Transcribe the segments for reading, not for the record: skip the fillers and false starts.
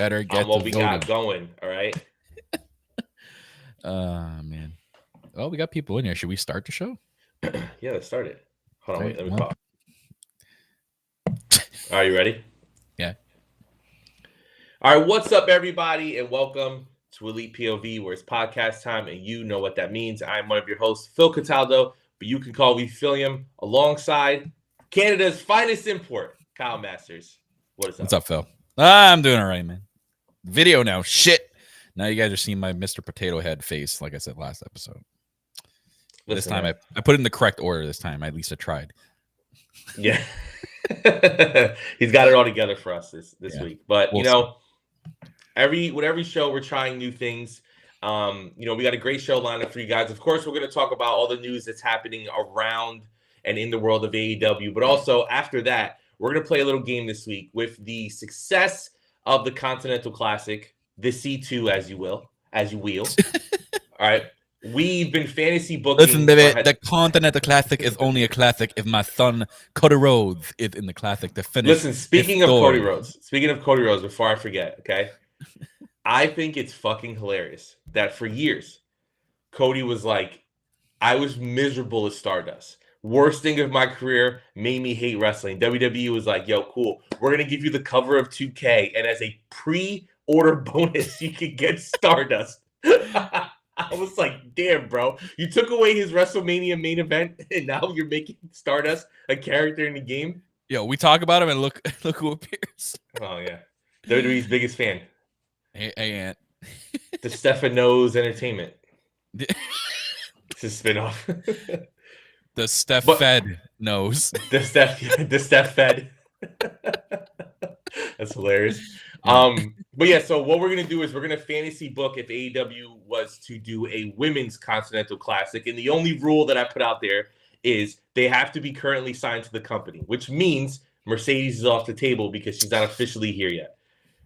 better get what to we voting. got going. All right. Man. Oh, we got people in here. Should we start the show? Yeah, let's start it. Hold on, Right, let me pause. Are you ready? Yeah. All right, what's up, everybody, and welcome to Elite POV, where it's podcast time, and you know what that means. I'm one of your hosts, Phil Cataldo, but you can call me Phillium, alongside Canada's finest import, Kyle Masters. What's up, Phil? I'm doing all right, man. Video now. Shit. Now you guys are seeing my Mr. Potato Head face, like I said last episode. This time I put it in the correct order this time. At least I tried. Yeah. He's got it all together for us this week. But, with every show, we're trying new things. We got a great show lined up for you guys. Of course, we're going to talk about all the news that's happening around and in the world of AEW. But also, after that, we're going to play a little game this week with the success of the Continental Classic, the C2, as you will. All right. We've been fantasy booking. Listen, baby, the Continental Classic is only a classic if my son Cody Rhodes is in the classic to finish. Listen, speaking of Cody Rhodes, before I forget, okay? I think it's fucking hilarious that for years, Cody was like, I was miserable as Stardust. Worst thing of my career, made me hate wrestling. WWE was like, yo, cool. We're going to give you the cover of 2K, and as a pre-order bonus, you can get Stardust. I was like, damn, bro. You took away his WrestleMania main event, and now you're making Stardust a character in the game? Yo, we talk about him, and look who appears. Oh, yeah. WWE's biggest fan. Hey, Aunt. The Stefanos Entertainment. It's a spinoff. The Steph Fed knows. The Steph Fed. That's hilarious. But yeah, so what we're gonna do is we're gonna fantasy book if AEW was to do a women's Continental Classic, and the only rule that I put out there is they have to be currently signed to the company, which means Mercedes is off the table because she's not officially here yet.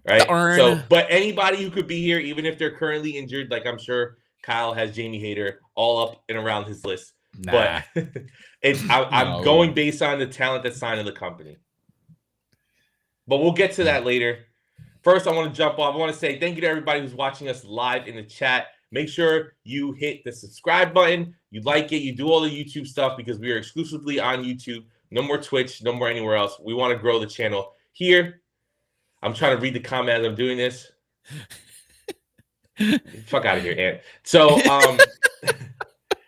Right. So, but anybody who could be here, even if they're currently injured, like I'm sure Kyle has Jamie Hayter all up and around his list. Nah. But I'm going based on the talent that's signed to the company. But we'll get to that later. First, I want to jump off. I want to say thank you to everybody who's watching us live in the chat. Make sure you hit the subscribe button. You like it. You do all the YouTube stuff because we are exclusively on YouTube. No more Twitch. No more anywhere else. We want to grow the channel here. I'm trying to read the comment as I'm doing this. Fuck out of here, Ant. So,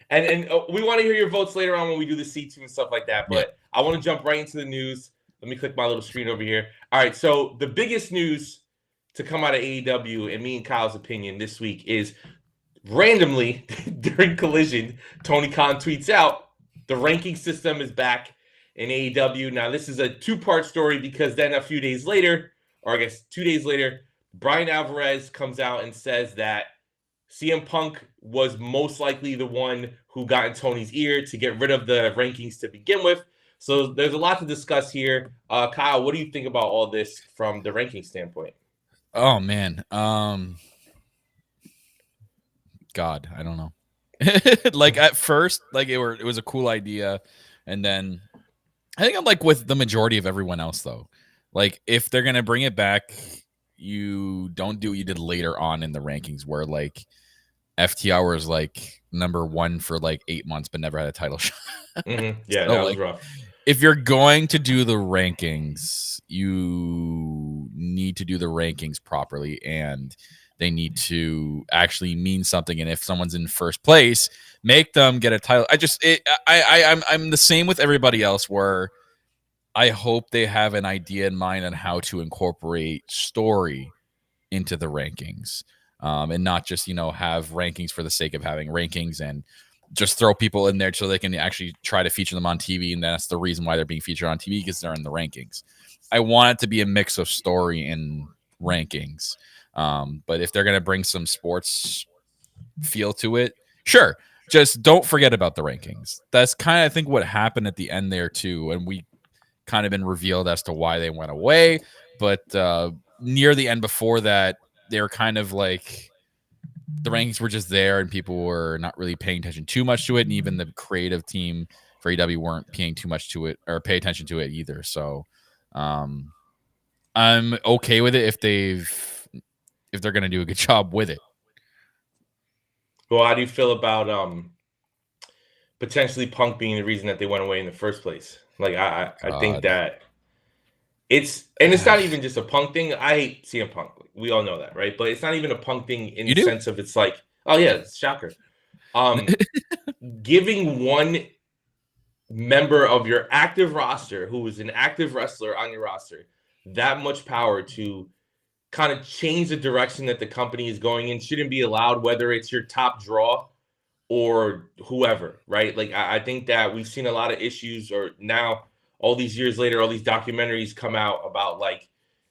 and we want to hear your votes later on when we do the C2 and stuff like that. But I want to jump right into the news. Let me click my little screen over here. All right, so the biggest news to come out of AEW, and me and Kyle's opinion this week, is randomly during Collision, Tony Khan tweets out the ranking system is back in AEW. Now, this is a two-part story because then a few days later, or I guess 2 days later, Brian Alvarez comes out and says that CM Punk was most likely the one who got in Tony's ear to get rid of the rankings to begin with. So there's a lot to discuss here. Kyle, what do you think about all this from the ranking standpoint? Oh, man. God, I don't know. Like at first, like it was a cool idea. And then I think I'm like with the majority of everyone else, though. Like if they're going to bring it back, you don't do what you did later on in the rankings where like FTR was like number 1 for like 8 months, but never had a title shot. Mm-hmm. Yeah, so, that was rough. If you're going to do the rankings, you need to do the rankings properly and they need to actually mean something. And if someone's in first place, make them get a title. I'm the same with everybody else where I hope they have an idea in mind on how to incorporate story into the rankings and not just, have rankings for the sake of having rankings and just throw people in there so they can actually try to feature them on TV. And that's the reason why they're being featured on TV because they're in the rankings. I want it to be a mix of story and rankings. But if they're going to bring some sports feel to it, sure. Just don't forget about the rankings. That's kind of, I think, what happened at the end there too. And we kind of been revealed as to why they went away. But near the end before that, they were kind of like the rankings were just there and people were not really paying attention too much to it. And even the creative team for AEW weren't paying too much to it or pay attention to it either. So I'm okay with it if they've if they're going to do a good job with it. Well, how do you feel about potentially Punk being the reason that they went away in the first place? Like, I think that it's not even just a Punk thing. I hate CM Punk. We all know that, right? But it's not even a Punk thing in the sense of it's like, oh yeah, it's shocker. Giving one member of your active roster who is an active wrestler on your roster that much power to kind of change the direction that the company is going in shouldn't be allowed, whether it's your top draw or whoever, right? Like, I think that we've seen a lot of issues, or now all these years later, all these documentaries come out about like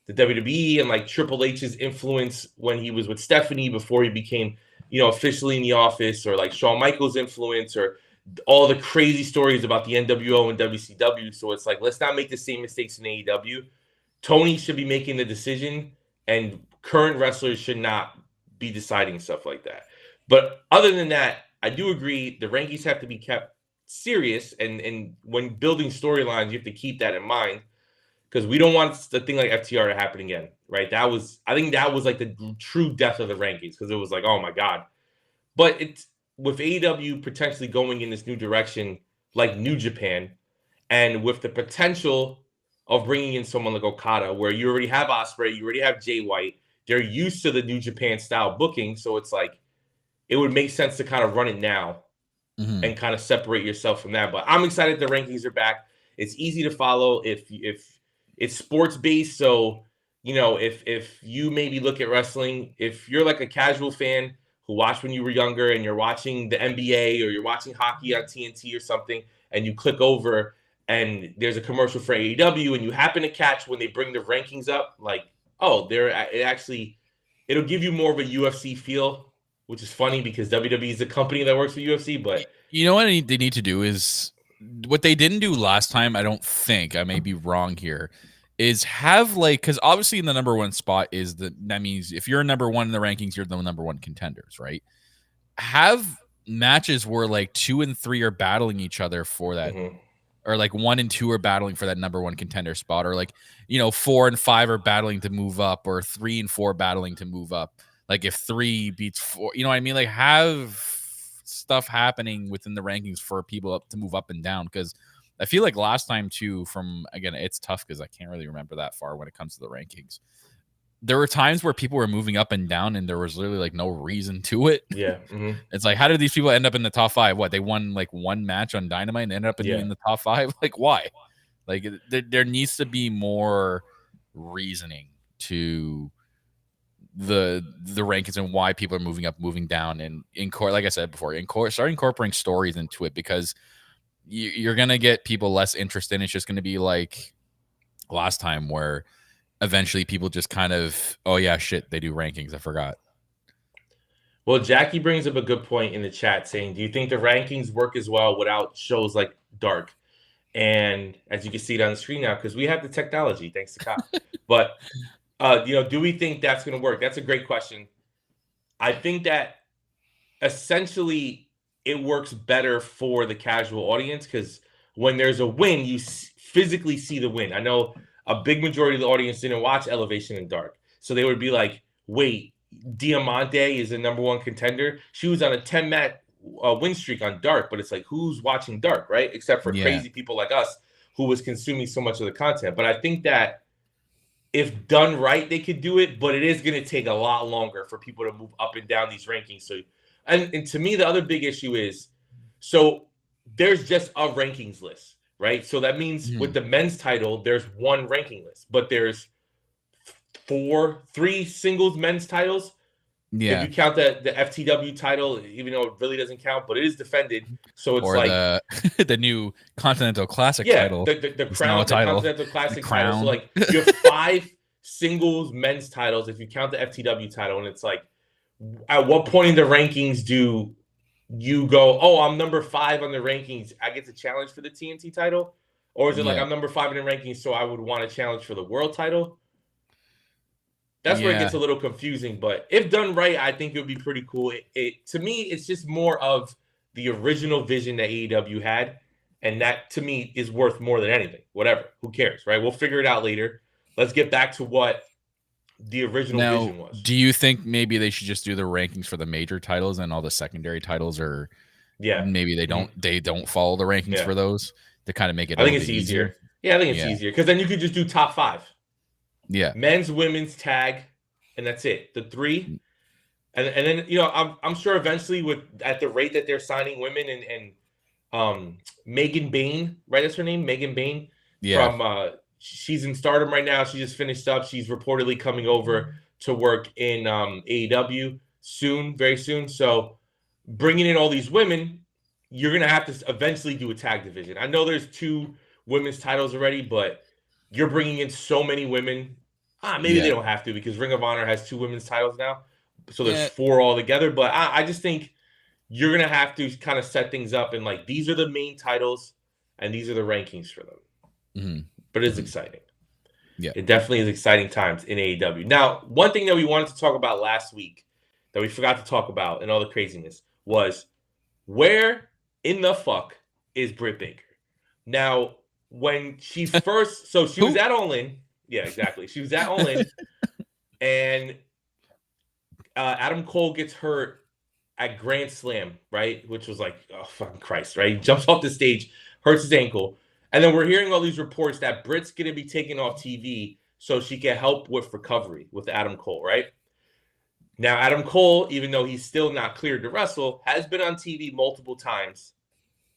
the WWE and like Triple H's influence when he was with Stephanie before he became, officially in the office, or like Shawn Michaels' influence, or all the crazy stories about the NWO and WCW. So it's like, let's not make the same mistakes in AEW. Tony should be making the decision, and current wrestlers should not be deciding stuff like that. But other than that, I do agree the rankings have to be kept serious, and when building storylines, you have to keep that in mind, because we don't want the thing like FTR to happen again, right? I think that was like the true death of the rankings, because it was like, oh my God. But it's with AEW potentially going in this new direction, like New Japan, and with the potential of bringing in someone like Okada, where you already have Ospreay, you already have Jay White, they're used to the New Japan style booking, so it's like it would make sense to kind of run it now and kind of separate yourself from that. But I'm excited the rankings are back. It's easy to follow if it's sports based. So, if you maybe look at wrestling, if you're like a casual fan who watched when you were younger and you're watching the NBA or you're watching hockey on TNT or something, and you click over and there's a commercial for AEW and you happen to catch when they bring the rankings up, like, oh, it'll give you more of a UFC feel, which is funny because WWE is a company that works for UFC. But you know what they need to do is what they didn't do last time. I don't think, I may be wrong here, is have like, because obviously in the number one spot that means if you're number one in the rankings, you're the number one contenders, right? Have matches where like 2 and 3 are battling each other for that, or like 1 and 2 are battling for that number one contender spot, or like 4 and 5 are battling to move up, or 3 and 4 battling to move up. Like if 3 beats 4, you know what I mean? Like have stuff happening within the rankings for people to move up and down, because I feel like last time too, again, it's tough because I can't really remember that far when it comes to the rankings. There were times where people were moving up and down and there was literally like no reason to it. Yeah. It's like, how did these people end up in the top 5? What, they won like one match on Dynamite and ended up in the top 5? Like, why? Like, there needs to be more reasoning to the rankings and why people are moving up, moving down, and like I said before, start incorporating stories into it, because you're gonna get people less interested. It's just gonna be like last time, where eventually people just kind of, oh yeah, shit, they do rankings, I forgot. Well, Jackie brings up a good point in the chat saying, do you think the rankings work as well without shows like Dark? And as you can see it on the screen now, because we have the technology, thanks to Kyle. But do we think that's going to work? That's a great question. I think that essentially it works better for the casual audience, because when there's a win, you physically see the win. I know a big majority of the audience didn't watch Elevation and Dark, so they would be like, wait, Diamante is the number one contender. She was on a 10-match win streak on Dark, but it's like, who's watching Dark, right? Except for crazy people like us who was consuming so much of the content. But I think that if done right, they could do it, but it is going to take a lot longer for people to move up and down these rankings. So, and to me, the other big issue is, so there's just a rankings list, right? So that means with the men's title, there's one ranking list, but there's 3 singles men's titles. Yeah. If you count the FTW title, even though it really doesn't count, but it is defended. So it's like the new Continental Classic title. The crown, the Continental Classic title. So like you have 5 singles men's titles if you count the FTW title, and it's like, at what point in the rankings do you go, oh, I'm number 5 on the rankings, I get to challenge for the TNT title? Or is it like, I'm number 5 in the rankings, so I would want to challenge for the world title? That's where it gets a little confusing. But if done right, I think it would be pretty cool. To me, it's just more of the original vision that AEW had. And that, to me, is worth more than anything. Whatever. Who cares, right? We'll figure it out later. Let's get back to what the original Now, vision was. do you think maybe they should just do the rankings for the major titles and all the secondary titles, or maybe they don't follow the rankings for those to kind of make it a little bit easier? Yeah, I think it's easier because then you could just do top 5. Yeah, Men's, women's, tag, and that's it. The 3, and then I'm sure eventually at the rate that they're signing women and Megan Bain, right? That's her name, Megan Bain. Yeah. From she's in Stardom right now. She just finished up. She's reportedly coming over to work in AEW soon, very soon. So bringing in all these women, you're gonna have to eventually do a tag division. I know there's 2 women's titles already, but you're bringing in so many women. Maybe they don't have to because Ring of Honor has 2 women's titles now, so there's 4 altogether. But I just think you're gonna have to kind of set things up and like these are the main titles and these are the rankings for them. Mm-hmm. But it's exciting. Yeah, it definitely is exciting times in AEW. Now, one thing that we wanted to talk about last week that we forgot to talk about and all the craziness was where in the fuck is Britt Baker? Now, when she first, so she was at All In. Yeah, exactly. She was at All In, and Adam Cole gets hurt at Grand Slam, right? Which was like, oh, fucking Christ, right? He jumps off the stage, hurts his ankle. And then we're hearing all these reports that Britt's going to be taken off TV so she can help with recovery with Adam Cole, right? Now, Adam Cole, even though he's still not cleared to wrestle, has been on TV multiple times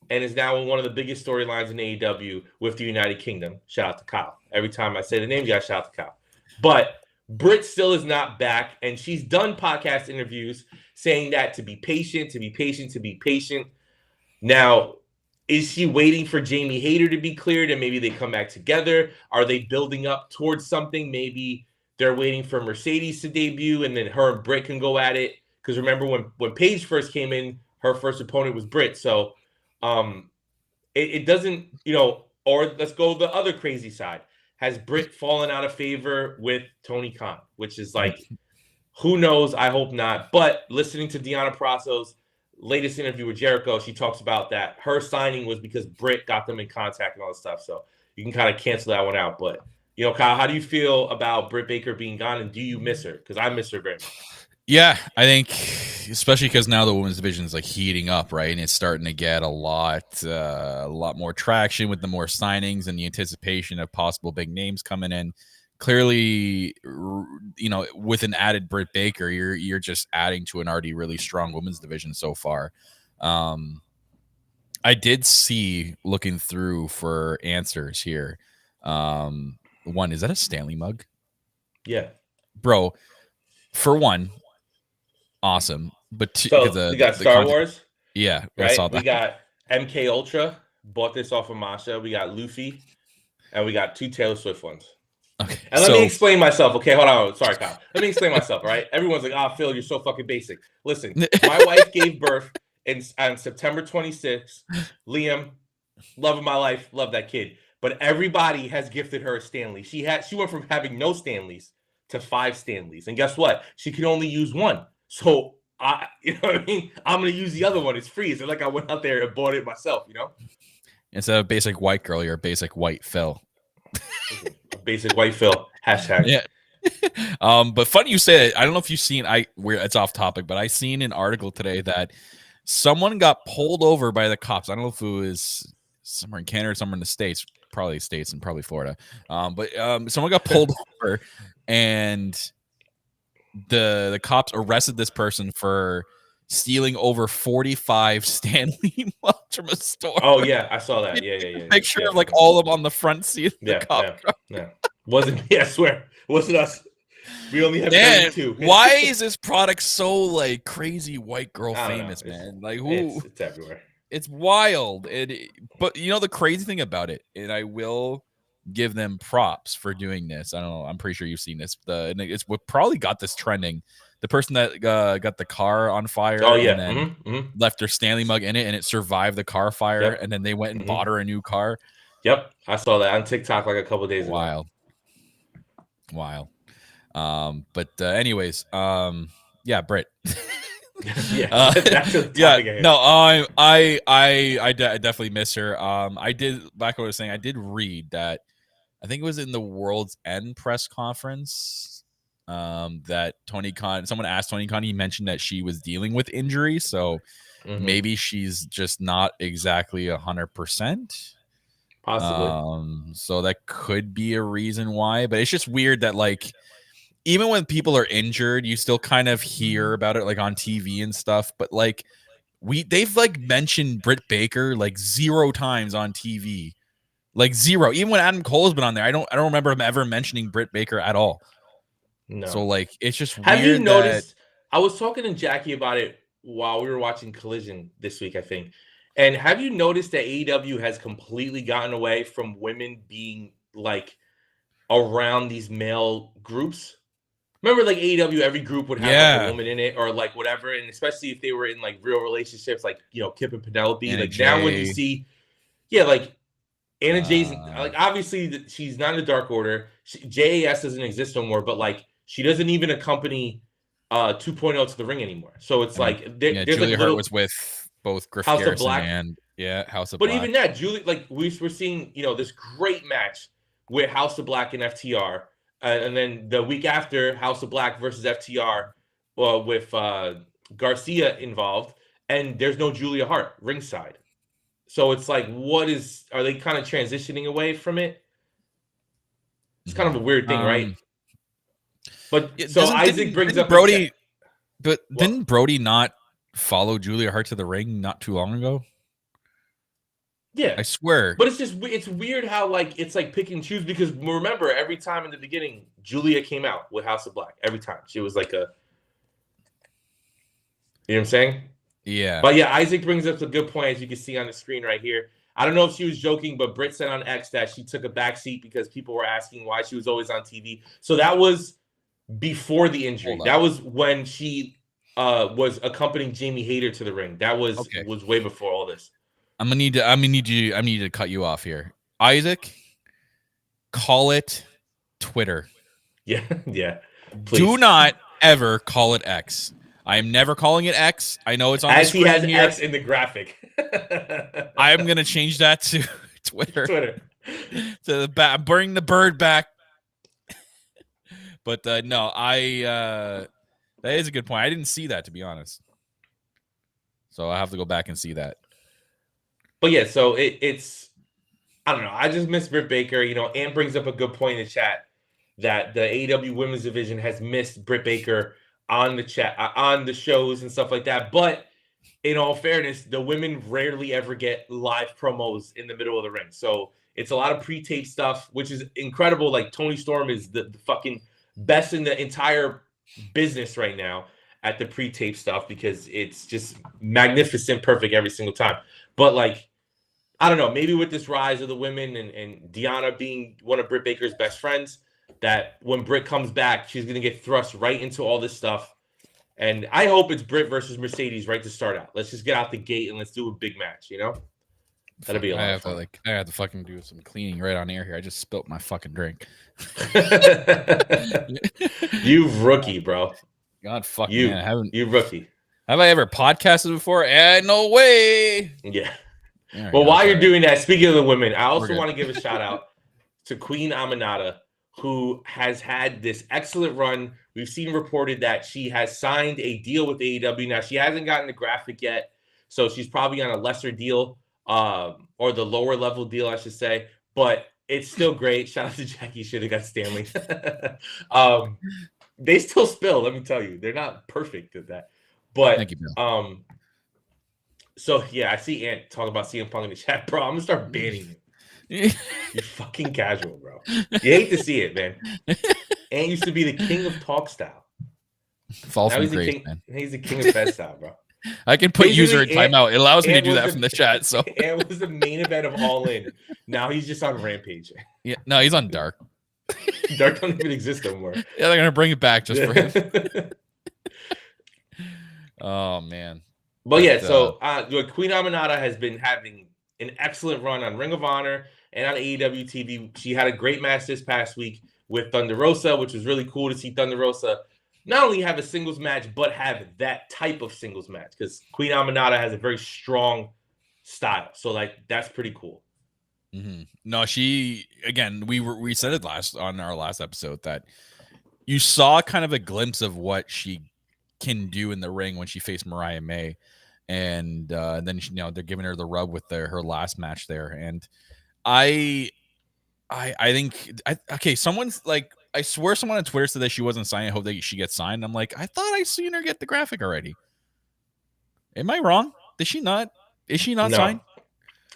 and is now in one of the biggest storylines in AEW with the United Kingdom. Shout out to Kyle. Every time I say the name, you got to shout out to Kyle. But Britt still is not back, and she's done podcast interviews saying that to be patient, to be patient, to be patient. Now, is she waiting for Jamie Hayter to be cleared and maybe they come back together? Are they building up towards something? Maybe they're waiting for Mercedes to debut and then her and Britt can go at it. Because remember when Paige first came in, her first opponent was Britt. So it doesn't, or let's go the other crazy side. Has Britt fallen out of favor with Tony Khan, which is like, who knows? I hope not. But listening to Deonna Purrazzo's latest interview with Jericho, she talks about that her signing was because Britt got them in contact and all this stuff. So you can kind of cancel that one out. But, Kyle, how do you feel about Britt Baker being gone, and do you miss her? Because I miss her very much. Yeah, I think especially because now the women's division is like heating up, right? And it's starting to get a lot more traction with the more signings and the anticipation of possible big names coming in. Clearly, with an added Britt Baker, you're just adding to an already really strong women's division so far. I did see, looking through for answers here. One, is that a Stanley mug? Yeah, bro. For one, awesome, but two, so we got Star Wars. Yeah, right. I saw that. We got MK Ultra. Bought this off of Masha. We got Luffy, and we got 2 Taylor Swift ones. Okay, and let me explain myself. Okay, hold on. Sorry, Kyle. Let me explain myself. Right? Everyone's like, Phil, you're so fucking basic. Listen, my wife gave birth on September 26th. Liam, love of my life, love that kid. But everybody has gifted her a Stanley. She went from having no Stanleys to 5 Stanleys, and guess what? She can only use one. So you know what I mean? I'm gonna use the other one. It's free. It's like I went out there and bought it myself. Instead of basic white girl, you're a basic white Phil. Basic white Phil. Hashtag. Yeah. But funny you say it. I don't know if you've seen. It's off topic, but I seen an article today that someone got pulled over by the cops. I don't know if it was somewhere in Canada or somewhere in the States. Probably States and probably Florida. But someone got pulled over, and the cops arrested this person for stealing over 45 Stanley mugs from a store. Oh yeah, I saw that. Yeah. Picture of like all of them on the front seat of the cop car. Yeah. Wasn't I swear, wasn't us. We only have 32. Why is this product so like crazy white girl famous, man? Like who? It's everywhere. It's wild. But the crazy thing about it, and I will give them props for doing this. I don't know. I'm pretty sure you've seen this. It's what probably got this trending. The person that got the car on fire and then left their Stanley mug in it, and it survived the car fire, and then they went and bought her a new car. Yep, I saw that on TikTok like a couple of days ago. Wild. But anyways, yeah, Britt. That's a yeah. No, I definitely miss her. I did, back what I was saying, I did read that. I think it was in the World's End press conference. that Tony Khan, someone asked Tony Khan, he mentioned that she was dealing with injury, so maybe she's just not exactly 100%. Possibly. So that could be a reason why, but it's just weird that like even when people are injured, you still kind of hear about it like on TV and stuff, but like they've like mentioned Britt Baker like 0 times on TV. Like 0. Even when Adam Cole's been on there, I don't remember him ever mentioning Britt Baker at all. No. So like it's just Have you weird that noticed? I was talking to Jackie about it while we were watching Collision this week, I think. And have you noticed that AEW has completely gotten away from women being like around these male groups? Remember, like AEW, every group would have like a woman in it or like whatever, and especially if they were in like real relationships, like Kip and Penelope. Anna Like now, when you Jay. see, like Anna Jay's like obviously she's not in the Dark Order. JAS doesn't exist no more, but like she doesn't even accompany 2.0 to the ring anymore. So it's like there's Julia like Hart little was with both Griff House of Garrison Black, and House of but Black. even that Julie, like we're seeing this great match with House of Black and FTR, and then the week after House of Black versus FTR, with Garcia involved, and there's no Julia Hart ringside. So it's like, are they kind of transitioning away from it? It's kind of a weird thing, right? But so Isaac brings up Brody, didn't Brody not follow Julia Hart to the ring not too long ago? Yeah, I swear. But it's weird how like it's like pick and choose, because remember every time in the beginning Julia came out with House of Black. Every time she was like you know what I'm saying? Yeah. But yeah, Isaac brings up a good point, as you can see on the screen right here. I don't know if she was joking, but Britt said on X that she took a backseat because people were asking why she was always on TV. So that was before the injury. That was when she was accompanying Jamie Hayter to the ring. That was way before all this. I'm gonna need to cut you off here. Isaac, call it Twitter. Yeah. Please. Do not ever call it X. I am never calling it X. I know it's on the screen he has here. X in the graphic. I am gonna change that to Twitter. To bring the bird back. But no, that is a good point. I didn't see that, to be honest. So I have to go back and see that. But yeah, so it's I don't know. I just miss Britt Baker. Ann brings up a good point in the chat that the AEW Women's Division has missed Britt Baker on the chat, on the shows and stuff like that. But in all fairness, the women rarely ever get live promos in the middle of the ring. So it's a lot of pre-tape stuff, which is incredible. Like Tony Storm is the fucking best in the entire business right now at the pre-tape stuff, because it's just magnificent, perfect every single time. But like, I don't know, maybe with this rise of the women and Deanna being one of Britt Baker's best friends, that when Britt comes back, she's going to get thrust right into all this stuff. And I hope it's Britt versus Mercedes right to start out. Let's just get out the gate and let's do a big match, That'll be a lot of fun. I have to fucking do some cleaning right on air here. I just spilt my fucking drink. You rookie, bro. God fucking man. You rookie. Have I ever podcasted before? No way. Yeah. Well, while you're doing that, speaking of the women, I also want to give a shout out to Queen Aminata, who has had this excellent run. We've seen reported that she has signed a deal with AEW. Now, she hasn't gotten the graphic yet, so she's probably on a lesser deal, or the lower level deal, I should say. But it's still great. Shout out to Jackie. Should have got Stanley. They still spill, let me tell you. They're not perfect at that. But thank you, Bill. So yeah, I see Ant talking about CM Punk in the chat, bro. I'm gonna start banning you. You're fucking casual, bro. You hate to see it, man. Ant used to be the king of talk style. Fall from grace, man. He's the king of fed style, bro. I can put user in timeout. It allows me to do that from the chat. So Ant was the main event of All In. Now he's just on Rampage. Yeah, no, he's on Dark. Dark don't even exist anymore. Yeah, they're gonna bring it back just for him. Oh man. But yeah, so Queen Aminata has been having an excellent run on Ring of Honor and on AEW TV. She had a great match this past week with Thunder Rosa, which was really cool to see Thunder Rosa not only have a singles match, but have that type of singles match, because Queen Aminata has a very strong style. So like, that's pretty cool. Mm-hmm. No, she, again, we said it on our last episode that you saw kind of a glimpse of what she can do in the ring when she faced Mariah May, and then she, they're giving her the rub with her last match there, and I think okay, someone's like, I swear someone on Twitter said that she wasn't signed. I hope that she gets signed. I'm like, I thought I seen her get the graphic already. Am I wrong? Did she not? Is she not signed?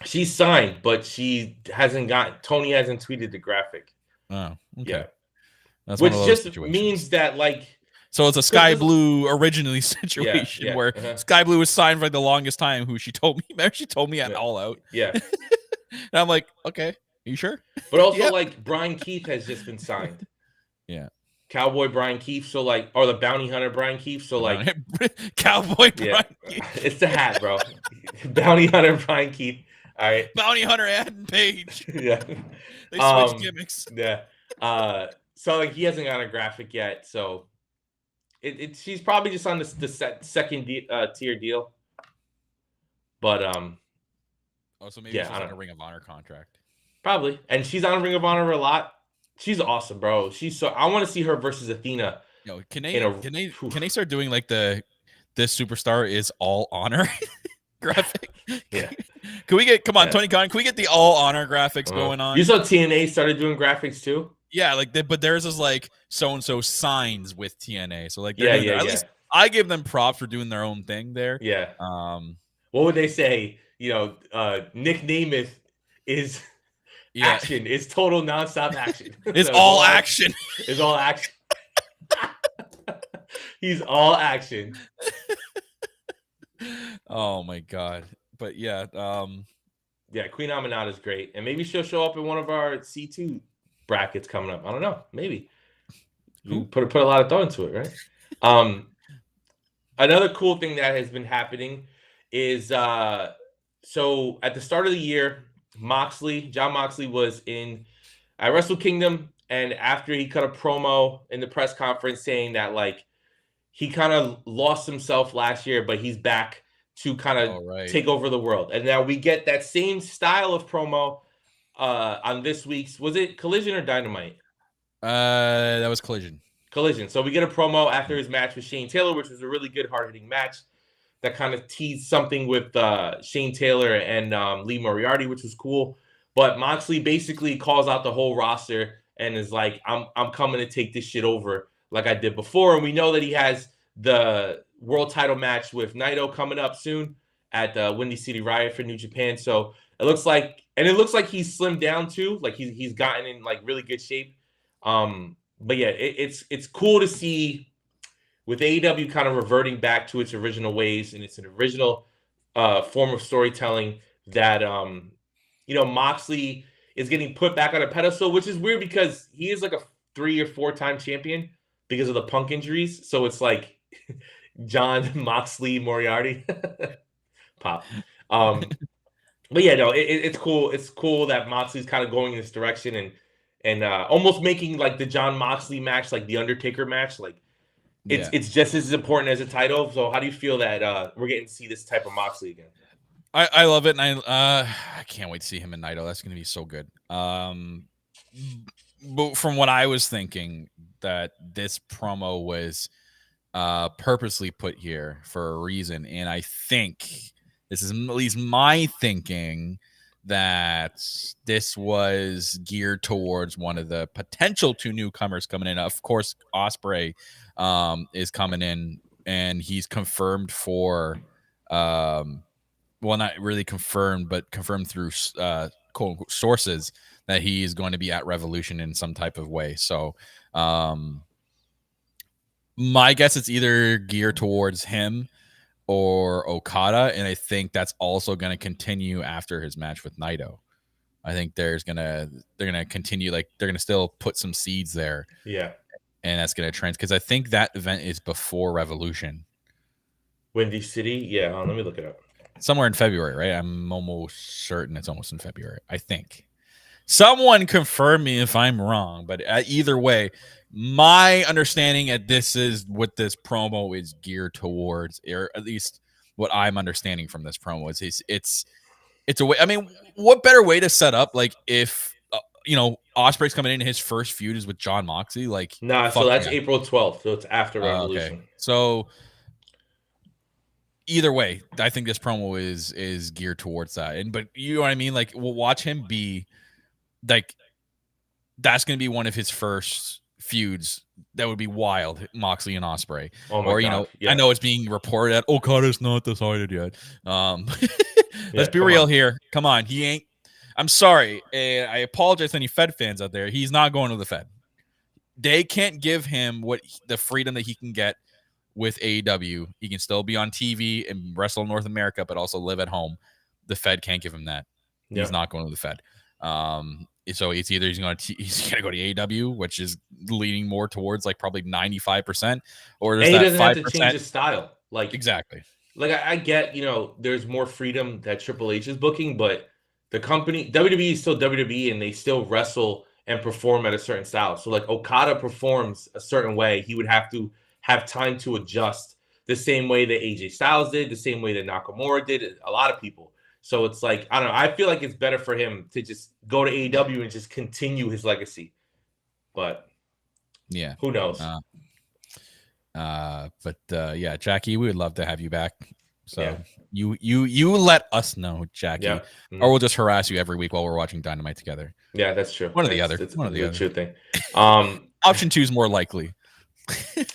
She's signed, but she hasn't got. Tony hasn't tweeted the graphic. Oh, okay. Yeah. That's Which one of those just situations. means that, like, so it's a Sky Blue originally situation where Sky Blue was signed for like the longest time. Who she told me, remember she told me at All Out. Yeah. And I'm like, okay, are you sure? But also, like, Brian Keith has just been signed. Yeah. Cowboy Brian Keith, so like, or the Bounty Hunter Brian Keith, so like, Cowboy Brian Keith. It's the hat, bro. Bounty Hunter Brian Keith. All right. Bounty Hunter Adam Page. Yeah. They switched gimmicks. Yeah. So like, he hasn't got a graphic yet, so she's probably just on the second tier deal. But so maybe she's on a Ring of Honor contract. Probably, and she's on Ring of Honor a lot. She's awesome, bro. I want to see her versus Athena. Can they start doing like this superstar is all honor graphic? Yeah. Can we get Tony Khan? Can we get the all honor graphics going on? You saw TNA started doing graphics too. Yeah, but theirs is like so and so signs with TNA. So like at least I give them props for doing their own thing there. Yeah. What would they say? Nick Namath is action. It's total nonstop action. It's all action. It's all action. He's all action. Oh my god. But yeah, Queen Aminata is great, and maybe she'll show up in one of our C2 brackets coming up. I don't know. Maybe you put a lot of thought into it, right? Another cool thing that has been happening is so at the start of the year, John Moxley was at Wrestle Kingdom, and after he cut a promo in the press conference saying that like he kind of lost himself last year, but he's back to kind of take over the world. And now we get that same style of promo on this week's, was it Collision or Dynamite? That was Collision. So we get a promo after his match with Shane Taylor, which was a really good hard-hitting match that kind of teased something with Shane Taylor and Lee Moriarty, which was cool. But Moxley basically calls out the whole roster and is like, I'm coming to take this shit over like I did before. And we know that he has the world title match with Naito coming up soon at Windy City Riot for New Japan. So it looks like he's slimmed down too. Like he's gotten in like really good shape. But yeah, it's cool to see with AEW kind of reverting back to its original ways and its an original form of storytelling that Moxley is getting put back on a pedestal, which is weird because he is like a 3 or 4 time champion because of the Punk injuries. So it's like John Moxley Moriarty pop. But yeah, no, it's cool. It's cool that Moxley's kind of going in this direction and almost making like the John Moxley match like the Undertaker match. Like it's just as important as a title. So how do you feel that we're getting to see this type of Moxley again? I love it, and I can't wait to see him in Naito. That's going to be so good. But from what I was thinking, that this promo was purposely put here for a reason, and I think this is at least my thinking that this was geared towards one of the potential 2 newcomers coming in. Of course, Ospreay is coming in, and he's confirmed for well, not really confirmed, but confirmed through quote unquote sources that he is going to be at Revolution in some type of way. So my guess it's either geared towards him or Okada, and I think that's also going to continue after his match with Naito. I think they're gonna continue, like they're gonna still put some seeds there. Yeah, and that's gonna trend because I think that event is before Revolution. Windy City, yeah. Let me look it up. Somewhere in February, right? I'm almost certain it's almost in February. I think. Someone confirm me if I'm wrong, but either way, my understanding at this is what this promo is geared towards, or at least what I'm understanding from this promo is it's a way. I mean, what better way to set up like if Ospreay's coming in his first feud is with John Moxley. Like, Nah, so that's April 12th. So it's after Revolution. Okay. So either way, I think this promo is geared towards that. But you know what I mean? Like, we'll watch him be like, that's going to be one of his first feuds. That would be wild, Moxley and Ospreay. Oh my God. I know it's being reported that Okada's not decided yet. Let's be real here. Come on, he ain't. I'm sorry. I apologize to any Fed fans out there. He's not going to the Fed. They can't give him the freedom that he can get with AEW. He can still be on TV and wrestle in North America, but also live at home. The Fed can't give him that. Yeah. He's not going to the Fed. So it's either he's going to go to AEW, which is leaning more towards like probably 95%, or there's he that doesn't 5%. have to change his style. Like, exactly. Like, I get, there's more freedom that Triple H is booking, but the company, WWE is still WWE, and they still wrestle and perform at a certain style. So, like, Okada performs a certain way. He would have to have time to adjust the same way that AJ Styles did, the same way that Nakamura did, a lot of people. So it's like, I don't know. I feel like it's better for him to just go to AEW and just continue his legacy. But yeah, who knows? Yeah, Jackie, we would love to have you back. So you let us know, Jackie, or we'll just harass you every week while we're watching Dynamite together. Yeah, that's true. One or the other. It's one or the other. True thing. Option 2 is more likely.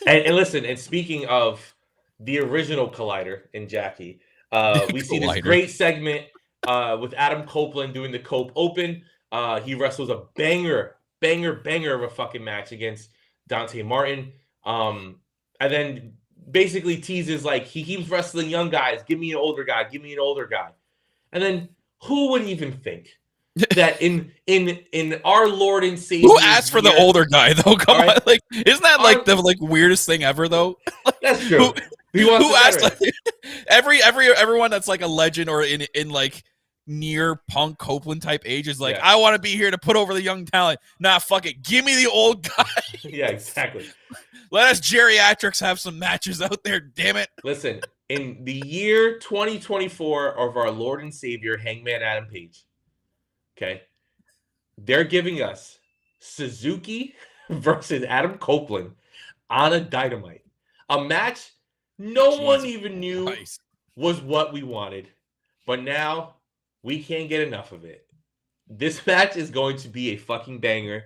and listen, and speaking of the original Collider in Jackie, we see this great segment with Adam Copeland doing the Cope Open. He wrestles a banger of a fucking match against Dante Martin. And then basically teases like he keeps wrestling young guys. Give me an older guy. Give me an older guy. And then who would even think that in our Lord and Savior, who asked for the older guy though? Come on, like, isn't that like the weirdest thing ever though? That's true. Who asked? Like, everyone that's like a legend or in like near Punk Copeland type age is like, I want to be here to put over the young talent. Nah, fuck it. Give me the old guy. Yeah, exactly. Let us geriatrics have some matches out there, damn it. Listen, in the year 2024 of our Lord and Savior, Hangman Adam Page, okay, they're giving us Suzuki versus Adam Copeland on a Dynamite. A match no one even knew was what we wanted. But now we can't get enough of it. This match is going to be a fucking banger.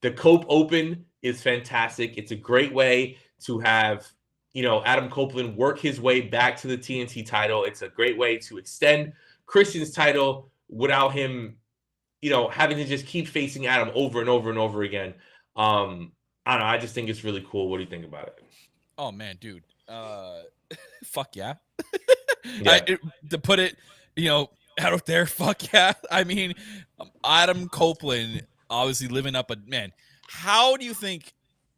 The Cope Open is fantastic. It's a great way to have, Adam Copeland work his way back to the TNT title. It's a great way to extend Christian's title without him, having to just keep facing Adam over and over and over again. I don't know. I just think it's really cool. What do you think about it? Oh, man, dude. Fuck yeah. To put it, out there, fuck yeah. I mean, Adam Copeland obviously living up how do you think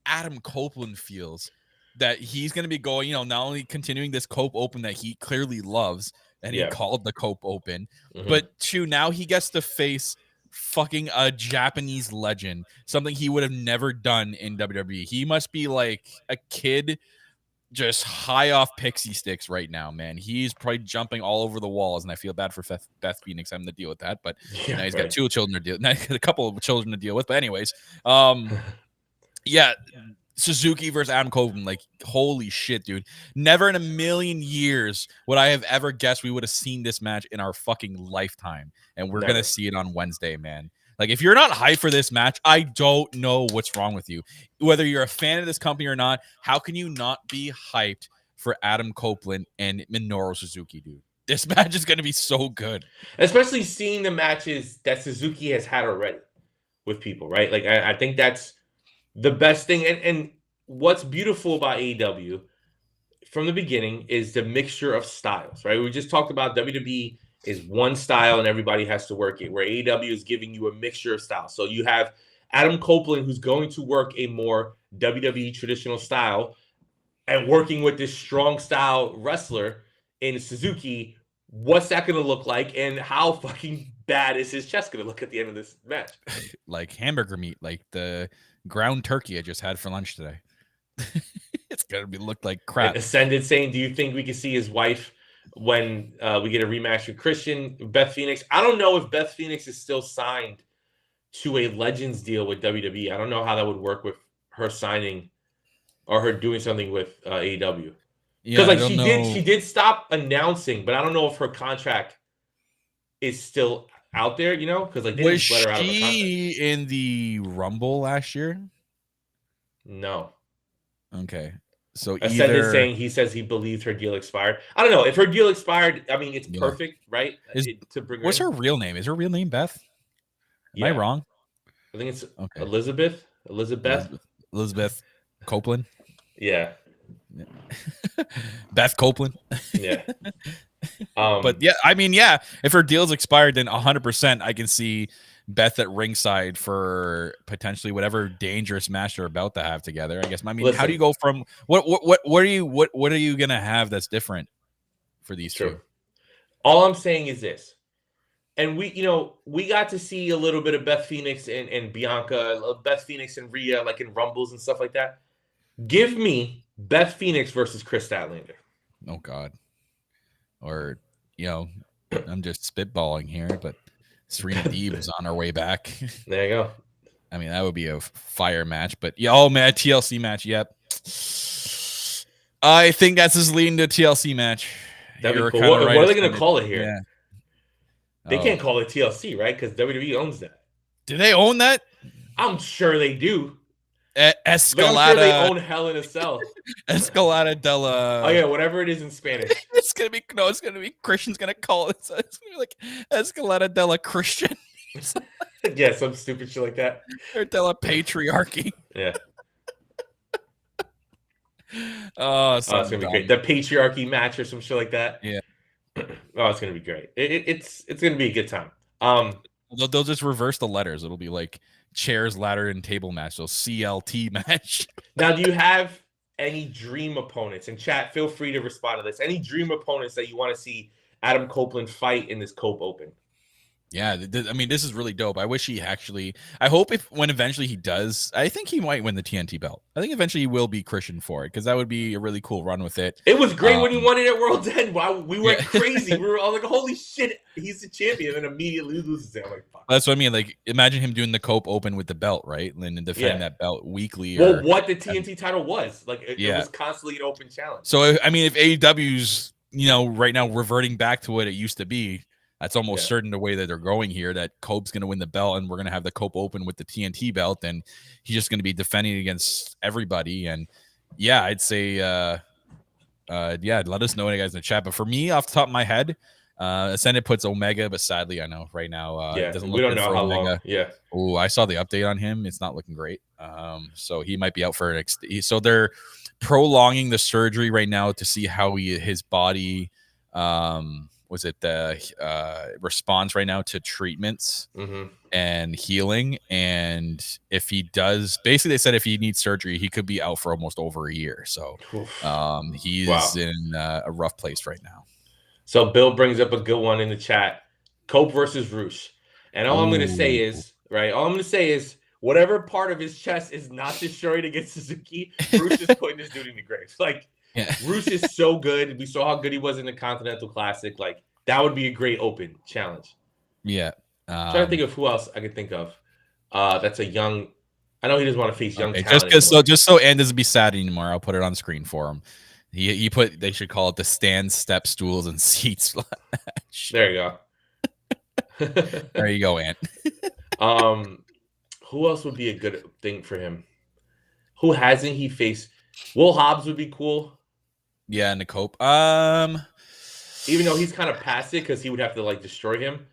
Adam Copeland feels that he's going to be going, not only continuing this Cope Open that he clearly loves and he called the Cope Open, but now he gets to face fucking a Japanese legend, something he would have never done in WWE. He must be like a kid just high off pixie sticks right now, man. He's probably jumping all over the walls, and I feel bad for Beth Phoenix having to deal with that. But now he's got 2 children to deal. Now he's got a couple of children to deal with. But anyways, Suzuki versus Adam Copeland, like, holy shit, dude. Never in a million years would I have ever guessed we would have seen this match in our fucking lifetime, and we're gonna see it on Wednesday, man. Like, if you're not hyped for this match, I don't know what's wrong with you. Whether you're a fan of this company or not, how can you not be hyped for Adam Copeland and Minoru Suzuki, dude? This match is going to be so good. Especially seeing the matches that Suzuki has had already with people, right? Like, I think that's the best thing. And what's beautiful about AEW from the beginning is the mixture of styles, right? We just talked about WWE is one style and everybody has to work it, where AEW is giving you a mixture of styles. So you have Adam Copeland, who's going to work a more WWE traditional style and working with this strong style wrestler in Suzuki. What's that going to look like, and how fucking bad is his chest going to look at the end of this match? Like hamburger meat, like the ground turkey I just had for lunch today. It's going to look like crap. And Ascended saying, do you think we can see his wife when we get a rematch with Christian, Beth Phoenix? I don't know if Beth Phoenix is still signed to a Legends deal with WWE. I don't know how that would work with her signing or her doing something with AEW. Yeah, Because like I don't know. she did stop announcing, but I don't know if her contract is still out there, you know? Because like they Was didn't let her out of a contract. she in the Rumble last year? No. Okay. So Ascend is either saying he says he believes her deal expired. I don't know. If her deal expired, I mean it's yeah. perfect, right? Is To bring her what's in. her real name? Is her real name Beth? Am I Yeah. wrong? I think it's Okay. Elizabeth. Elizabeth Copeland. Yeah. Beth Copeland. Yeah. But yeah, I mean, yeah, if her deal's expired, then 100% I can see Beth at ringside for potentially whatever dangerous match they're about to have together. I guess. I mean, how do you go from what are you gonna have that's different for these True. two? All I'm saying is this. And we got to see a little bit of Beth Phoenix and Bianca, Beth Phoenix and Rhea, like in Rumbles and stuff like that. Give me Beth Phoenix versus Chris Statlander. Oh God. Or, I'm just spitballing here, but Serena Deeb was on her way back. There you go. I mean, that would be a fire match. But yeah, oh man, TLC match. Yep. I think that's just leading to a TLC match. That'd You're be cool. kind of right. What are they going to call it here? Yeah. They can't call it TLC, right? Because WWE owns that. Do they own that? I'm sure they do. Escalada. I'm sure they own Hell in a Cell. Escalada della. Oh yeah, whatever it is in Spanish. It's gonna be Christian's gonna call it. It's gonna be like Escalada della Christian. Yeah, some stupid shit like that. Or della Patriarchy. Yeah. Oh, it's gonna be great. The patriarchy match or some shit like that. Yeah. Oh, it's gonna be great. It's gonna be a good time. They'll just reverse the letters. It'll be like chairs, ladder, and table match. So CLT match. Now, do you have any dream opponents? In chat, feel free to respond to this. Any dream opponents that you want to see Adam Copeland fight in this Cope Open? Yeah, I mean, this is really dope. I wish he actually. I hope when eventually he does, I think he might win the TNT belt. I think eventually he will be Christian for it because that would be a really cool run with it. It was great when he won it at World's End. Wow, we went crazy. We were all like, "Holy shit, he's the champion!" And then immediately loses it. I'm like, "Fuck." That's what I mean. Like, imagine him doing the Cope Open with the belt, right? And then defending that belt weekly. Well, what the TNT title was, like, it was constantly an open challenge. So I mean, if AEW's right now reverting back to what it used to be. That's almost certain the way that they're going here, that Cope's going to win the belt and we're going to have the Cope Open with the TNT belt and he's just going to be defending against everybody. And yeah, I'd say, let us know what you guys in the chat. But for me, off the top of my head, Ascended puts Omega, but sadly, I know right now, it doesn't look we don't good know for how Omega. long. Yeah. Oh, I saw the update on him. It's not looking great. So he might be out for so they're prolonging the surgery right now to see how his body, was it the response right now to treatments and healing? And if he does, basically they said if he needs surgery, he could be out for almost over a year. So he's in a rough place right now. So Bill brings up a good one in the chat. Cope versus Roosh. And all I'm going to say is, whatever part of his chest is not destroyed against Suzuki, Roosh is putting this dude in the grave. Like, Roosh is so good. We saw how good he was in the Continental Classic. Like, that would be a great open challenge. Yeah. I'm trying to think of who else I could think of. That's a young. I know he doesn't want to face young talent. Just so Ann doesn't be sad anymore, I'll put it on screen for him. They should call it the stand, step, stools, and seats match. There you go. There you go, Ant. Who else would be a good thing for him? Who hasn't he faced? Will Hobbs would be cool. Yeah, and the Cope. Even though he's kind of past it because he would have to like destroy him.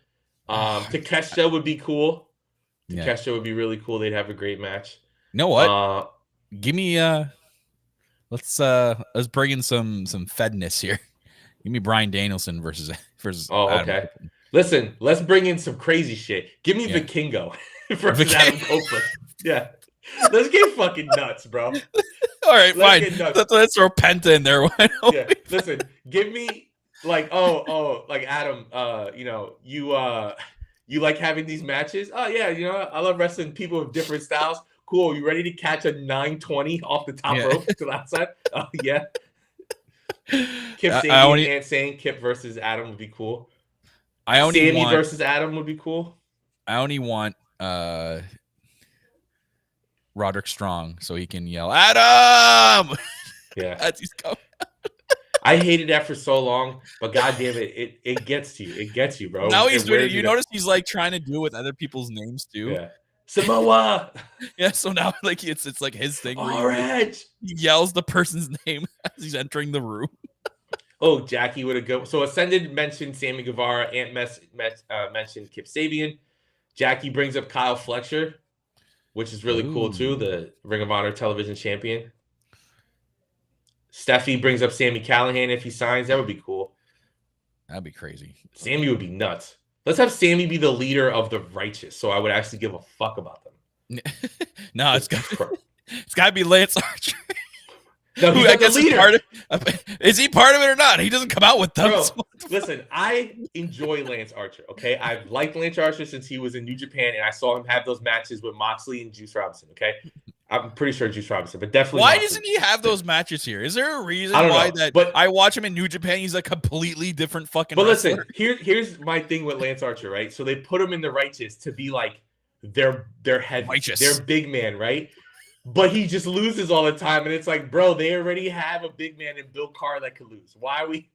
Takeshita would be cool. Takeshita would be really cool. They'd have a great match. You know what? Give me let's bring in some fedness here. Give me Bryan Danielson versus Oh, Adam okay. Copeland. Listen, let's bring in some crazy shit. Give me Vikingo versus Adam Copeland. Yeah. Let's get fucking nuts, bro. All right, fine. Let's throw Penta in there. Yeah. Listen, give me like like Adam, you like having these matches? Oh yeah, I love wrestling people with different styles. Cool. You ready to catch a 920 off the top rope to the outside? Oh yeah. Kip Sabian and saying Kip versus Adam would be cool. Sammy versus Adam would be cool. I only want Roderick Strong so he can yell Adam. Yeah. As he's coming. I hated that for so long, but goddamn it gets to you. It gets you, bro. Now he's It doing it. wears You down. notice he's like trying to do it with other people's names too. Yeah. Samoa. Yeah. So now like it's like his thing where Orange. he yells the person's name as he's entering the room. Oh, Jackie would have go. So Ascended mentioned Sammy Guevara. Ant mentioned Kip Sabian. Jackie brings up Kyle Fletcher, which is really cool too. The Ring of Honor television champion. Steffi brings up Sami Callihan if he signs. That would be cool. That'd be crazy. Sammy would be nuts. Let's have Sammy be the leader of the righteous, so I would actually give a fuck about them. No, it's got to be Lance Archer. No, he's not the leader. Is he part of it or not? He doesn't come out with them. Bro, listen, I enjoy Lance Archer, okay? I've liked Lance Archer since he was in New Japan, and I saw him have those matches with Moxley and Juice Robinson, okay? I'm pretty sure Juice Robinson, but definitely Why Moxley. doesn't he have those matches here? Is there a reason why that but I watch him in New Japan, he's a completely different fucking But wrestler? listen, here's my thing with Lance Archer, right? So they put him in the righteous to be like their head, their big man, right? But he just loses all the time, and it's like, bro, they already have a big man in Bill Carr that could lose. Why are we?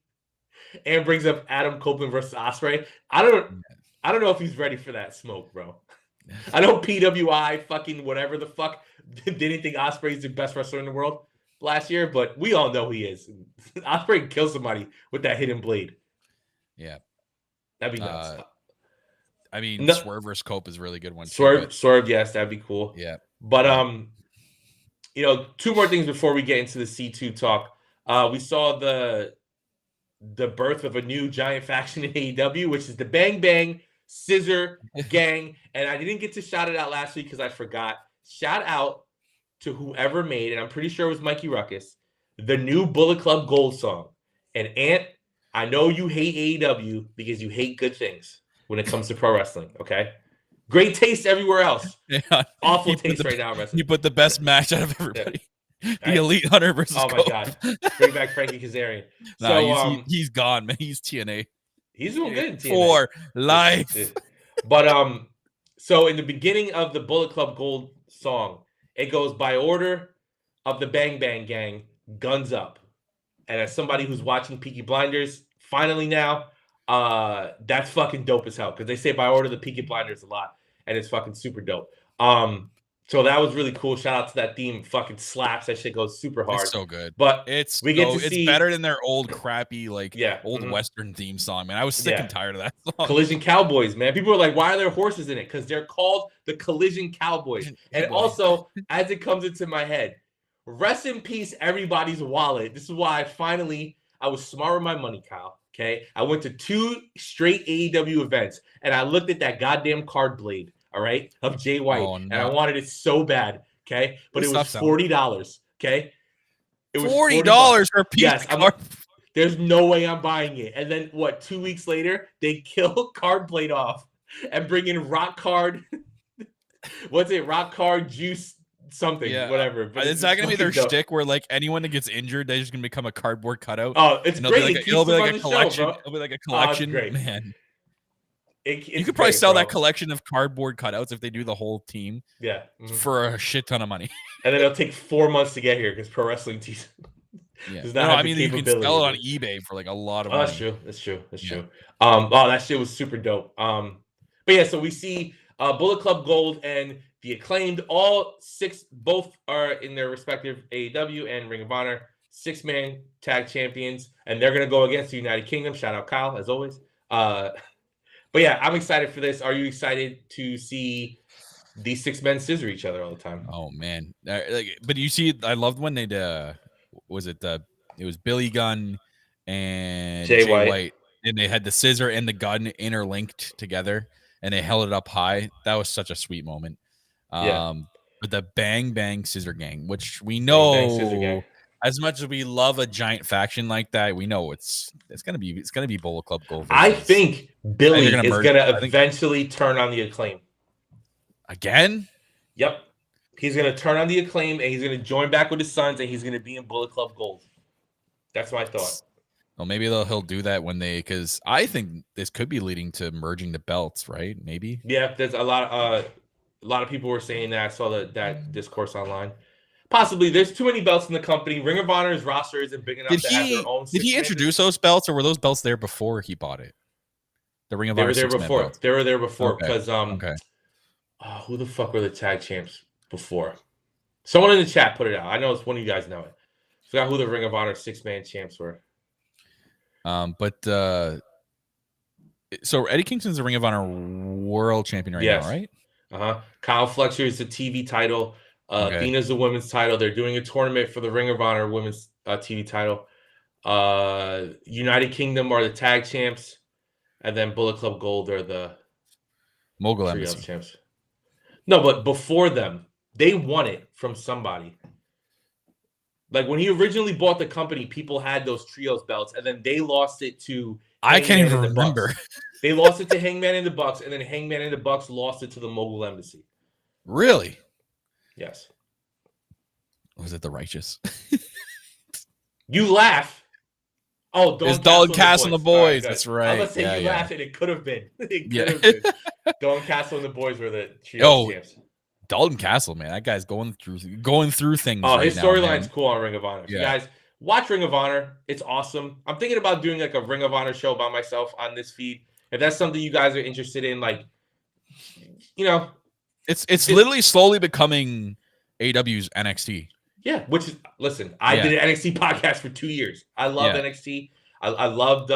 And brings up Adam Copeland versus Ospreay. I don't know if he's ready for that smoke, bro. I know PWI, fucking whatever the fuck, didn't think Ospreay's the best wrestler in the world last year, but we all know he is. Ospreay can kill somebody with that hidden blade. Yeah, that'd be nuts. I mean, Swerve versus Cope is a really good one. Swerve, yes, that'd be cool. Yeah, but two more things before we get into the C2 talk. We saw the birth of a new giant faction in AEW, which is the Bang Bang Scissor Gang. And I didn't get to shout it out last week because I forgot. Shout out to whoever made, and I'm pretty sure it was Mikey Ruckus, the new Bullet Club Gold song. And Ant, I know you hate AEW because you hate good things when it comes to pro wrestling, okay? Great taste everywhere else. Yeah. Awful taste right now, wrestling. You put the best match out of everybody. Yeah. The Elite Hunter versus Oh, my God. Bring back Frankie Kazarian. He's gone, man. He's TNA. He's doing good in TNA. For life. Yeah. But, so in the beginning of the Bullet Club Gold song, it goes by order of the Bang Bang Gang, guns up. And as somebody who's watching Peaky Blinders, finally now, that's fucking dope as hell. Because they say by order the Peaky Blinders a lot. And it's fucking super dope. So that was really cool. Shout out to that theme. Fucking slaps. That shit goes super hard. It's so good. But it's better than their old crappy old Western theme song, man. I was sick and tired of that song. Collision Cowboys, man. People are like, why are there horses in it? Because they're called the Collision Cowboys. And also, as it comes into my head, rest in peace, everybody's wallet. This is why I was smart with my money, Kyle. Okay. I went to 2 straight AEW events and I looked at that goddamn card blade, all right, of Jay White. And I wanted it so bad. Okay. But it was $40. Okay. It was $40 for a piece of card. There's no way I'm buying it. And then 2 weeks later, they kill Card Blade off and bring in Rock Card. What's it? Rock Card Juice something, whatever. But it's not gonna be their shtick where anyone that gets injured, they're just gonna become a cardboard cutout. Oh, it's great. It'll be like a collection. It'll be like a collection, man. You could probably sell that collection of cardboard cutouts if they do the whole team. Yeah, for a shit ton of money. And then it'll take 4 months to get here because pro wrestling tees. Yeah. I mean, you can sell it on eBay for a lot of money. That's true. That shit was super dope. But yeah, so we see Bullet Club Gold and the Acclaimed, all 6, both are in their respective AEW and Ring of Honor 6-man tag champions, and they're going to go against the United Kingdom. Shout out Kyle, as always. But yeah, I'm excited for this. Are you excited to see these 6 men scissor each other all the time? Oh, man. But you see, I loved when they it was Billy Gunn and Jay White, and they had the scissor and the gun interlinked together, and they held it up high. That was such a sweet moment. But the Bang Bang Scissor Gang, which we know, as much as we love a giant faction like that, we know it's gonna be Bullet Club Gold. I think Billy is gonna eventually turn on the Acclaim again. Yep, he's gonna turn on the Acclaim and he's gonna join back with his sons and he's gonna be in Bullet Club Gold. That's my thought. Well, maybe he'll do that when because I think this could be leading to merging the belts, right? Maybe. Yeah, there's a lot of A lot of people were saying that. I saw that discourse online. Possibly, there's too many belts in the company. Ring of Honor's roster isn't big enough to have their own. Did he introduce those belts, or were those belts there before he bought it? The Ring of Honor six-man belts. They were there before because okay. Who the fuck were the tag champs before? Someone in the chat put it out. I know it's one of you guys know it. Forgot who the Ring of Honor 6-man champs were. So Eddie Kingston's the Ring of Honor World Champion now, right? Kyle Fletcher is the TV title. Athena's the women's title. They're doing a tournament for the Ring of Honor women's TV title. United Kingdom are the tag champs, and then Bullet Club Gold are the Mogul Embassy champs. No, but before them, they won it from somebody. Like when he originally bought the company, people had those trios belts, and then they lost it to. I can't even remember. They lost it to Hangman and the Bucks, and then Hangman and the Bucks lost it to the Mogul Embassy. Really? Yes. Was it the Righteous? You laugh. Oh, it's Dalton Castle and the Boys. That's right. I was going to say you laughed, and it could have been. Been. Dalton Castle and the Boys were the trio champs. Dalton Castle, man, that guy's going through things. Oh, his storyline's cool on Ring of Honor. Yeah. You guys watch Ring of Honor. It's awesome. I'm thinking about doing like a Ring of Honor show by myself on this feed. If that's something you guys are interested in, like, you know, it's literally slowly becoming AW's NXT. Yeah, which is listen. I did an NXT podcast for 2 years. I loved NXT. I loved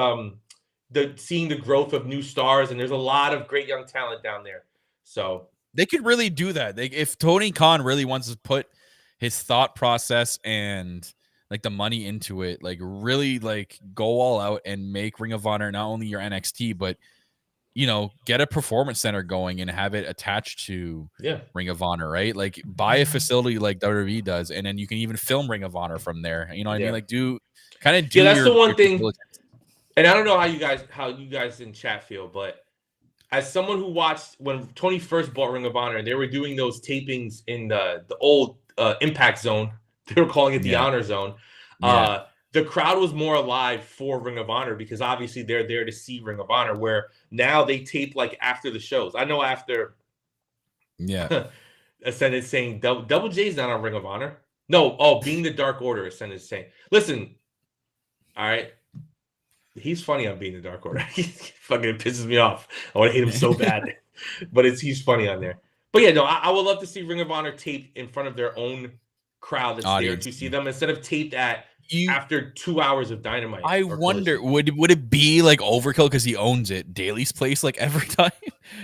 seeing the growth of new stars, and there's a lot of great young talent down there. So they could really do that. If Tony Khan really wants to put his thought process and like the money into it, like really like go all out and make Ring of Honor not only your NXT, but you know, get a performance center going and have it attached to Ring of Honor, right? Like buy a facility like WWE does, and then you can even film Ring of Honor from there. You know what I mean? Like do. That's the one thing. And I don't know how you guys in chat feel, but as someone who watched when Tony first bought Ring of Honor, and they were doing those tapings in the old Impact Zone, they were calling it the Honor Zone. The crowd was more alive for Ring of Honor because obviously they're there to see Ring of Honor, where now they tape like after the shows. I know after Ascendant's saying Double J's not on Ring of Honor. No, being the Dark Order, Ascendant's saying. Listen, all right. He's funny on Being the Dark Order. He fucking pisses me off. I want to hate him so bad. But he's funny on there. But yeah, no, I would love to see Ring of Honor taped in front of their own crowd that's there to see them instead of taped after 2 hours of Dynamite. I wonder, would it be like overkill because he owns it, Daly's Place, like every time?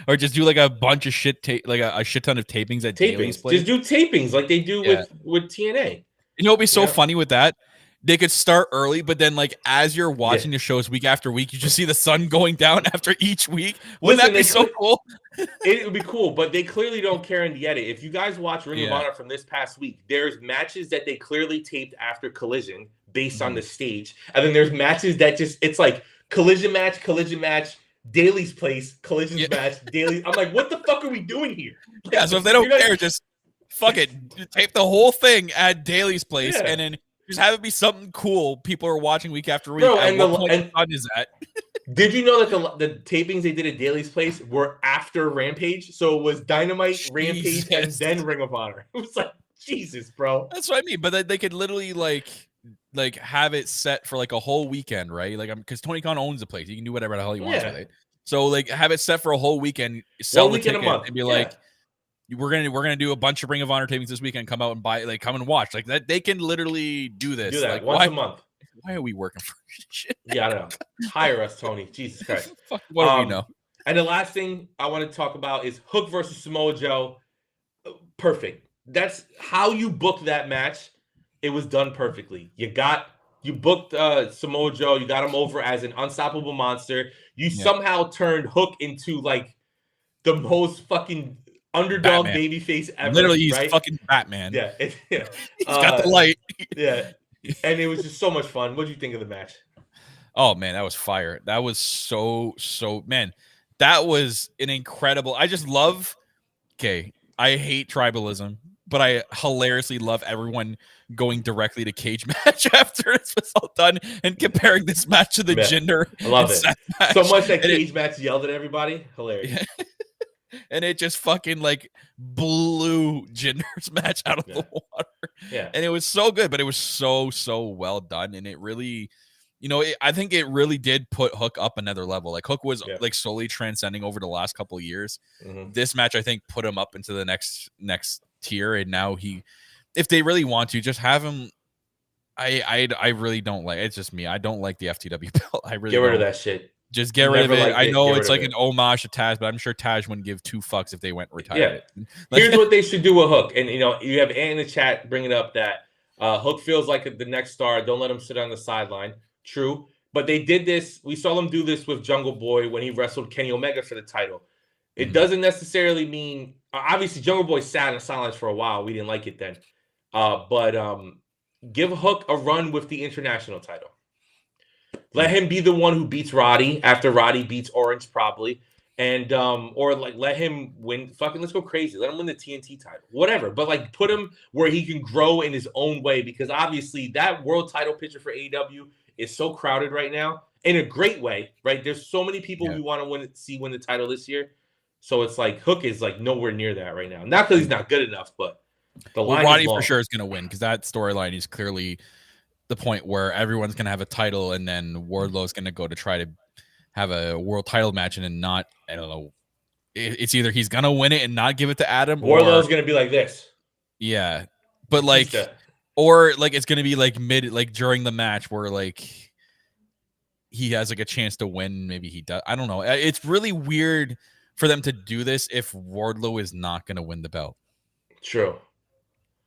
Or just do like a bunch of shit, like a shit ton of tapings at Daly's Place? Just do tapings like they do with TNA. You know what'd be so funny with that? They could start early, but then like as you're watching the shows week after week, you just see the sun going down after each week. Wouldn't that be so cool? It would be cool, but they clearly don't care in the edit. If you guys watch Ring of Honor from this past week, there's matches that they clearly taped after Collision based on the stage. And then there's matches that it's like collision match, Daly's Place, collision match, Daly. I'm like, what the fuck are we doing here? Like, so if they don't care, just fuck it. Tape the whole thing at Daly's Place and then just have it be something cool people are watching week after week. Bro, and fun is that? Did you know that the tapings they did at Daly's Place were after Rampage? So it was Dynamite, Rampage, and then Ring of Honor. It was like, Jesus, bro. That's what I mean. But they could literally like have it set for like a whole weekend, right? Like, because Tony Khan owns the place. He can do whatever the hell he wants with it. So like have it set for a whole weekend, sell the ticket, and be like, we're gonna do a bunch of Ring of Honor tapings this weekend. Come out and buy, like, come and watch. Like that, they can literally do this. Do that like, once a month. Why are we working for shit? Yeah, I don't know. Hire us, Tony. Jesus Christ. What do we know? And the last thing I want to talk about is Hook versus Samoa Joe. Perfect. That's how you book that match. It was done perfectly. You booked Samoa Joe. You got him over as an unstoppable monster. You somehow turned Hook into like the most fucking underdog babyface ever. Literally, he's fucking Batman. Yeah. He's got the light. Yeah. And it was just so much fun. What did you think of the match? Oh, man, that was fire. That was so, man, that was an incredible. I just love, I hate tribalism, but I hilariously love everyone going directly to cage match after it's all done and comparing this match to the Jinder. I love it. Match. So much that cage match yelled at everybody. Hilarious. and it just fucking like blew Jinder's match out of the water. Yeah. And it was so good, but it was so well done, and it really, I think it really did put Hook up another level. Like Hook was like slowly transcending over the last couple of years. This match, I think, put him up into the next tier, and now if they really want to, just have him. I really don't like. It's just me. I don't like the FTW belt. I really get rid don't. of that shit. Just get rid of it. I know it's like an homage to Taz, but I'm sure Taz wouldn't give two fucks if they went and retired it. Here's what they should do with Hook. And, you have Ant in the chat bringing up that Hook feels like the next star. Don't let him sit on the sideline. True. But they did this. We saw them do this with Jungle Boy when he wrestled Kenny Omega for the title. It doesn't necessarily mean – obviously, Jungle Boy sat in silence for a while. We didn't like it then. But give Hook a run with the international title. Let him be the one who beats Roddy after Roddy beats Orange, probably. And or like let him win. Fucking let's go crazy. Let him win the TNT title. Whatever. But like put him where he can grow in his own way, because obviously that world title picture for AEW is so crowded right now in a great way, right? There's so many people we want to win the title this year. So it's like Hook is like nowhere near that right now. Not because he's not good enough, but the line Roddy is long. for sure is going to win, because that storyline is clearly the point where everyone's going to have a title, and then Wardlow's going to go to try to have a world title match, and then not, I don't know. It's either he's going to win it and not give it to Adam, Wardlow's going to be like this. Yeah. But like, or like it's going to be like like during the match where like he has like a chance to win. Maybe he does. I don't know. It's really weird for them to do this if Wardlow is not going to win the belt. True.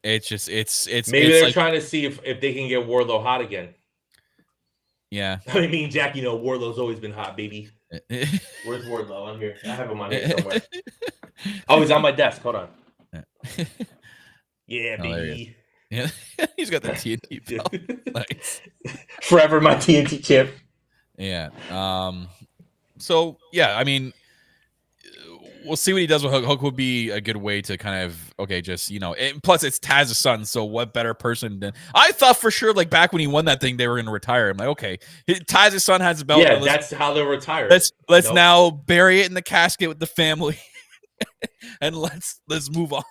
It's just it's maybe they're like, trying to see if they can get Wardlow hot again. Yeah. I mean, Jack, Wardlow's always been hot, baby. Where's Wardlow? I'm here. I have him on here somewhere. Oh, he's on my desk. Hold on. Yeah, baby. Yeah, he's got the TNT belt. Nice. Forever my TNT chip. Yeah. So yeah, I mean, we'll see what he does with Hook. Hook would be a good way to kind of just plus it's Taz's son, so what better person than I thought for sure. Like back when he won that thing, they were going to retire. I'm like, okay, Taz's son has a belt. Yeah, that's how they're retired. Let's now bury it in the casket with the family, and let's move on.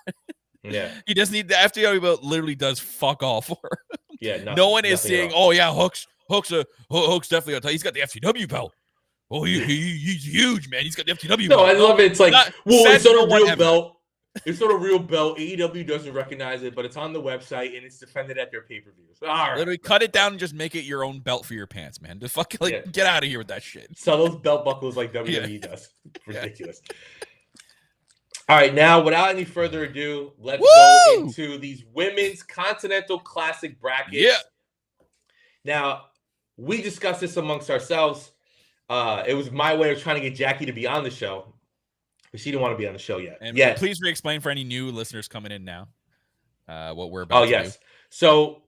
Yeah, he doesn't need the FTW belt. Literally does fuck all for him. Yeah, no one is saying, oh yeah, Hook's definitely on. He's got the FTW belt. Oh, he's huge, man. He's got the FTW belt. No, I love it. It's like, it's not a real belt. It's not a real belt. AEW doesn't recognize it, but it's on the website and it's defended at their pay-per-views. All right. Literally cut it down and just make it your own belt for your pants, man. Just fucking get out of here with that shit. Sell those belt buckles like WWE does. Ridiculous. All right, now without any further ado, let's go into these women's Continental Classic brackets. Yeah. Now, we discussed this amongst ourselves. It was my way of trying to get Jackie to be on the show, but she didn't want to be on the show yet. And please re-explain for any new listeners coming in now what we're about to do. So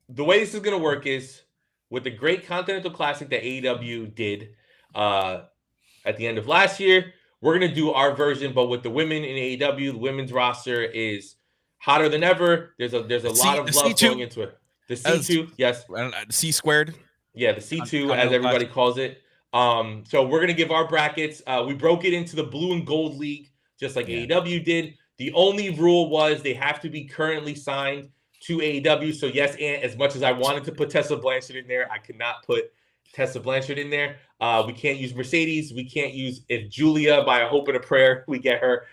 the way this is going to work is with the Great Continental Classic that AEW did at the end of last year, we're going to do our version, but with the women in AEW. The women's roster is hotter than ever. There's a lot of love going into it. The C2, yes. C squared. Yeah, the C2, as everybody calls it. So we're going to give our brackets. We broke it into the blue and gold league, just like AEW did. The only rule was they have to be currently signed to AEW. So yes, and as much as I wanted to put Tessa Blanchard in there, I could not put Tessa Blanchard in there. We can't use Mercedes. We can't use if Julia, by a hope and a prayer, we get her,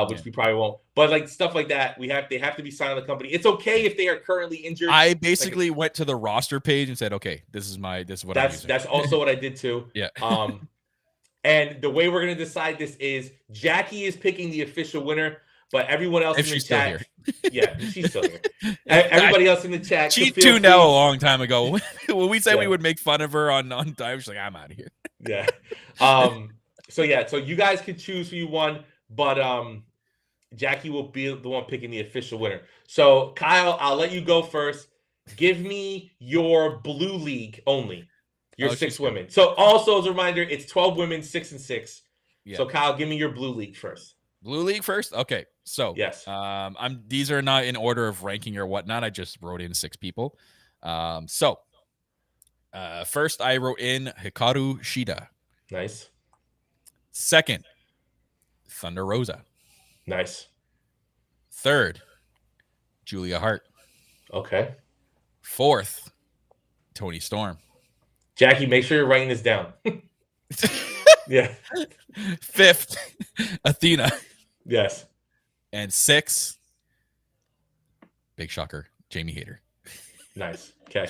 which we probably won't. But like stuff like that, they have to be signed to the company. It's okay if they are currently injured. I basically went to the roster page and said, okay, this is what I'm using. That's also what I did too. Yeah. And the way we're gonna decide this is Jackie is picking the official winner, but everyone else in the chat. Yeah, she's still here. Everybody else in the chat. She tuned out a long time ago. When we said we would make fun of her on time, she's like, I'm out of here. Yeah. So you guys can choose who you want, but Jackie will be the one picking the official winner. So Kyle, I'll let you go first. Give me your blue league only. Your 6 women. So also as a reminder, it's 12 women, 6 and 6. Yeah. So Kyle, give me your blue league first. Blue league first? Okay. So yes. These are not in order of ranking or whatnot. I just wrote in 6 people. First I wrote in Hikaru Shida. Nice. Second, Thunder Rosa. Nice. Third, Julia Hart. Okay. Fourth, Toni Storm. Jackie, make sure you're writing this down. Yeah. Fifth, Athena. Yes. And sixth, big shocker, Jamie Hayter. Nice. Okay.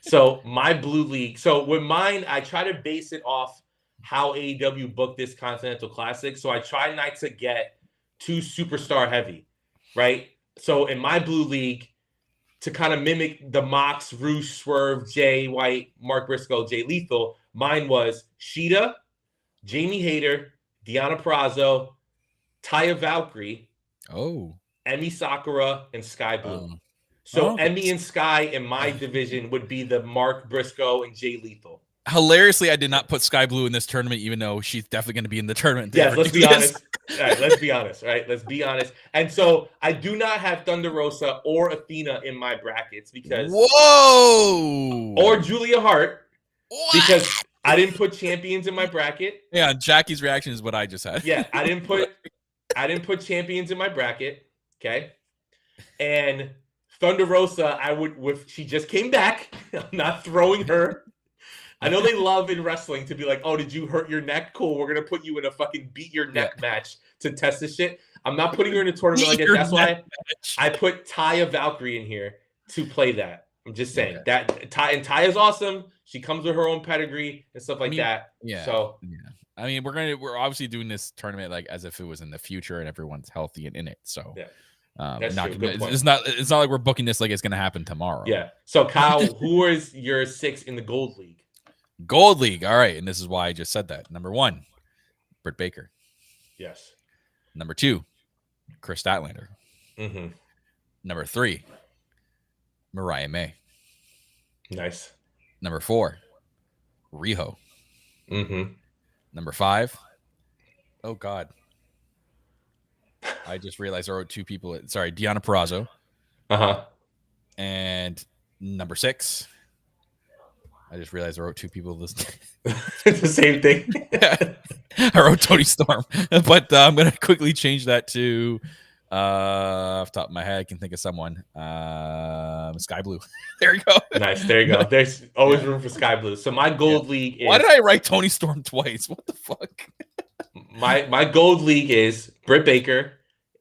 So my blue league. So with mine, I try to base it off how AEW booked this Continental Classic. So I try not to get too superstar heavy, right? So in my blue league, to kind of mimic the Mox, Roosh, Swerve, Jay White, Mark Briscoe, Jay Lethal, mine was Sheeta, Jamie Hayter, Deonna Purrazzo, Taya Valkyrie, Emi Sakura, and Sky Blue. So okay. Emi and Sky in my division would be the Mark Briscoe and Jay Lethal. Hilariously, I did not put Sky Blue in this tournament, even though she's definitely going to be in the tournament. Yes, let's be honest. All right, let's be honest. Right, let's be honest. And so I do not have Thunder Rosa or Athena in my brackets because or Julia Hart because I didn't put champions in my bracket. Yeah, Jackie's reaction is what I just had. Yeah, I didn't put champions in my bracket. Okay, and Thunder Rosa, she just came back. I'm not throwing her. I know they love in wrestling to be like, oh, did you hurt your neck? Cool, we're going to put you in a fucking beat your neck match to test this shit. I'm not putting her in a tournament like that. That's why I put Taya Valkyrie in here to play that. I'm just saying that Taya's awesome. She comes with her own pedigree and stuff like that. Yeah. So I mean, we're obviously doing this tournament like as if it was in the future and everyone's healthy and in it. So it's not like we're booking this like it's going to happen tomorrow. Yeah. So Kyle, who is your 6 in the Gold League? Gold League. All right. And this is why I just said that. Number 1, Britt Baker. Yes. Number 2, Chris Statlander. Mm-hmm. Number 3, Mariah May. Nice. Number 4, Riho. Mm-hmm. Number 5. Oh, God. I just realized I wrote 2 people. Sorry, Deonna Purrazzo. Uh-huh. And number 6. I just realized I wrote 2 people this It's the same thing. I wrote Toni Storm, but I'm going to quickly change that to off the top of my head. I can think of someone. Sky Blue. There you go. Nice. There you go. There's always room for Sky Blue. So my Gold League is... Why did I write Toni Storm twice? What the fuck? my Gold League is Britt Baker,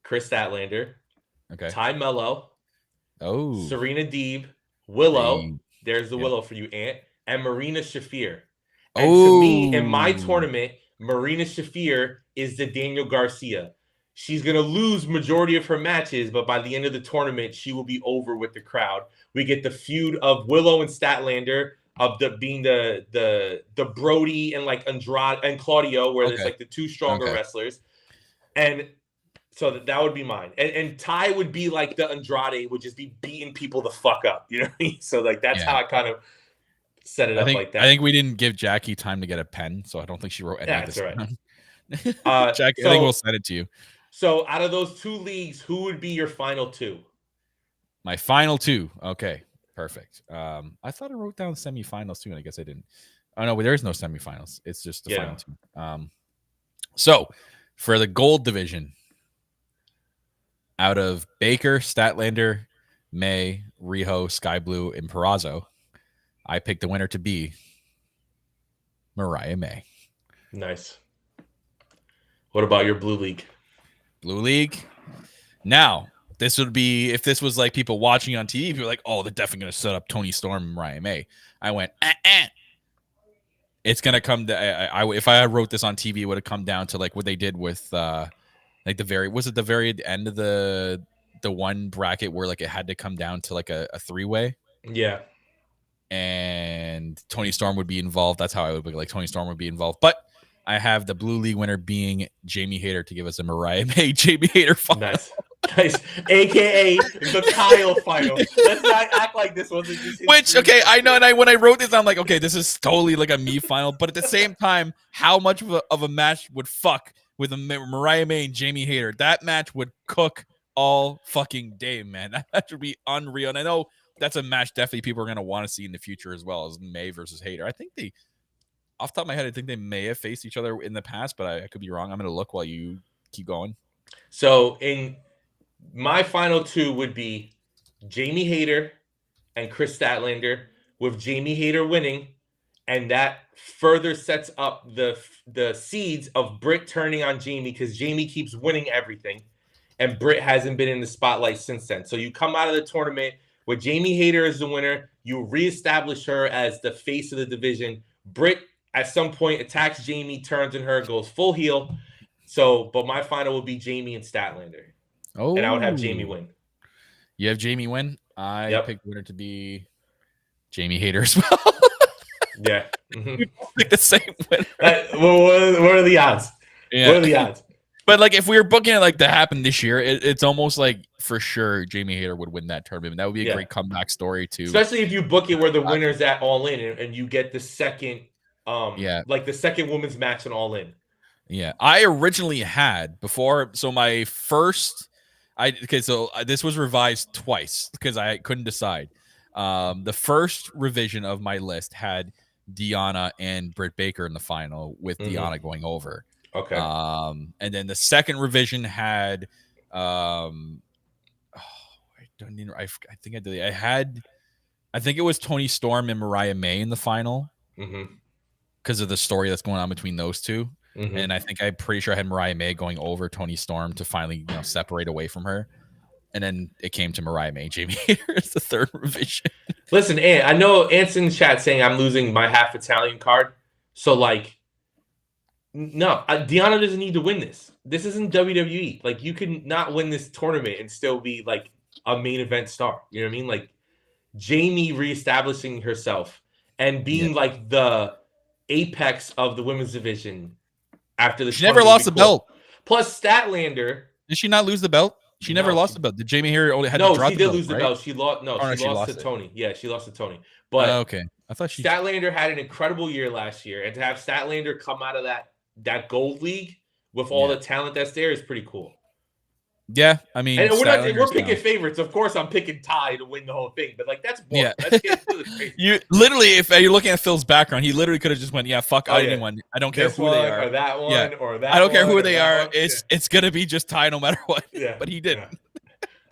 Chris Statlander, Ty Mello, Serena Deeb, Willow. There's the Willow for you, Ant. And Marina Shafir. And to me, in my tournament, Marina Shafir is the Daniel Garcia. She's going to lose majority of her matches, but by the end of the tournament, she will be over with the crowd. We get the feud of Willow and Statlander, of being the Brody and like Andrade and Claudio, where there's like the 2 stronger wrestlers. And so that would be mine. And Ty would be like the Andrade, would just be beating people the fuck up. You know what I mean? So like that's how I kind of set it up like that. I think we didn't give Jackie time to get a pen, so I don't think she wrote any of this. Right. Jackie, I think we'll send it to you. So out of those 2 leagues, who would be your final 2? My final 2. Okay, perfect. I thought I wrote down semifinals too, and I guess I didn't. Oh no, but there is no semifinals. It's just the final 2. So for the gold division, out of Baker, Statlander, May, Riho, Sky Blue, and Purrazzo, I picked the winner to be Mariah May. Nice. What about your blue league? Blue league. Now, this would be, if this was like people watching on TV, you're like, oh, they're definitely going to set up Toni Storm and Mariah May. I went, It's going to come to, if I wrote this on TV, it would have come down to like what they did with, like the very end of the one bracket where like it had to come down to like a 3-way. Yeah. And Toni Storm would be involved. That's how I would be like Toni Storm would be involved. But I have the blue league winner being Jamie Hayter to give us a Mariah May Jamie Hayter final. Nice. AKA the Kyle final. Let's not act like this wasn't just Which, I know, and when I wrote this, I'm like, okay, this is totally like a me final. But at the same time, how much of a match would fuck with a Mariah May and Jamie Hayter? That match would cook all fucking day, man. That match would be unreal. And I know that's a match definitely people are going to want to see in the future as well, as May versus Hayter. I think off the top of my head, I think they may have faced each other in the past, but I could be wrong. I'm going to look while you keep going. So in my final two would be Jamie Hayter and Chris Statlander, with Jamie Hayter winning, and that further sets up the seeds of Britt turning on Jamie because Jamie keeps winning everything, and Britt hasn't been in the spotlight since then. So you come out of the tournament with Jamie Hayter as the winner, you reestablish her as the face of the division. Britt at some point attacks Jamie, turns on her, goes full heel. So, but my final would be Jamie and Statlander. Oh, And I would have Jamie win. You have Jamie win. I picked winner to be Jamie Hayter as well. Yeah. We both pick the same winner. What are the odds? Yeah. What are the odds? But like, if we were booking it like to happen this year, it's almost like for sure Jamie Hayter would win that tournament. That would be a great comeback story too. Especially if you book it where the winner's at All In and you get the second, like the second women's match in All In. Yeah, I originally had before. So my first, this was revised twice because I couldn't decide. The first revision of my list had Deonna and Britt Baker in the final, with Deonna going over. Okay. And then the second revision had, I think I did. I think it was Toni Storm and Mariah May in the final because of the story that's going on between those two. And I'm pretty sure I had Mariah May going over Toni Storm to finally, separate away from her. And then it came to Mariah May, Jamie Hayter as the third revision. Listen, Ant, I know Ant's in the chat saying I'm losing my half Italian card. So, like, no, Deonna doesn't need to win this. This isn't WWE. Like, you can not win this tournament and still be, like, a main event star. You know what I mean? Like, Jamie reestablishing herself and being, like, the apex of the women's division after the She never lost the belt. Plus, Statlander. Did she not lose the belt? She never lost the belt. Did Jamie Hayter only had to drop the belt? No, she did lose the right? belt. She lost. No, she lost to Toni. Yeah, she lost to Toni. But okay, I thought Statlander had an incredible year last year, and to have Statlander come out of that gold league with all the talent that's there is pretty cool. Yeah, I mean, and we're picking favorites. Of course, I'm picking Ty to win the whole thing, but like that's boring. Let's get into the You literally, if you're looking at Phil's background, he literally could have just went, fuck anyone. I don't care who they are, or that one, or that. I don't care who they are. It's gonna be just Ty no matter what. Yeah, but he didn't.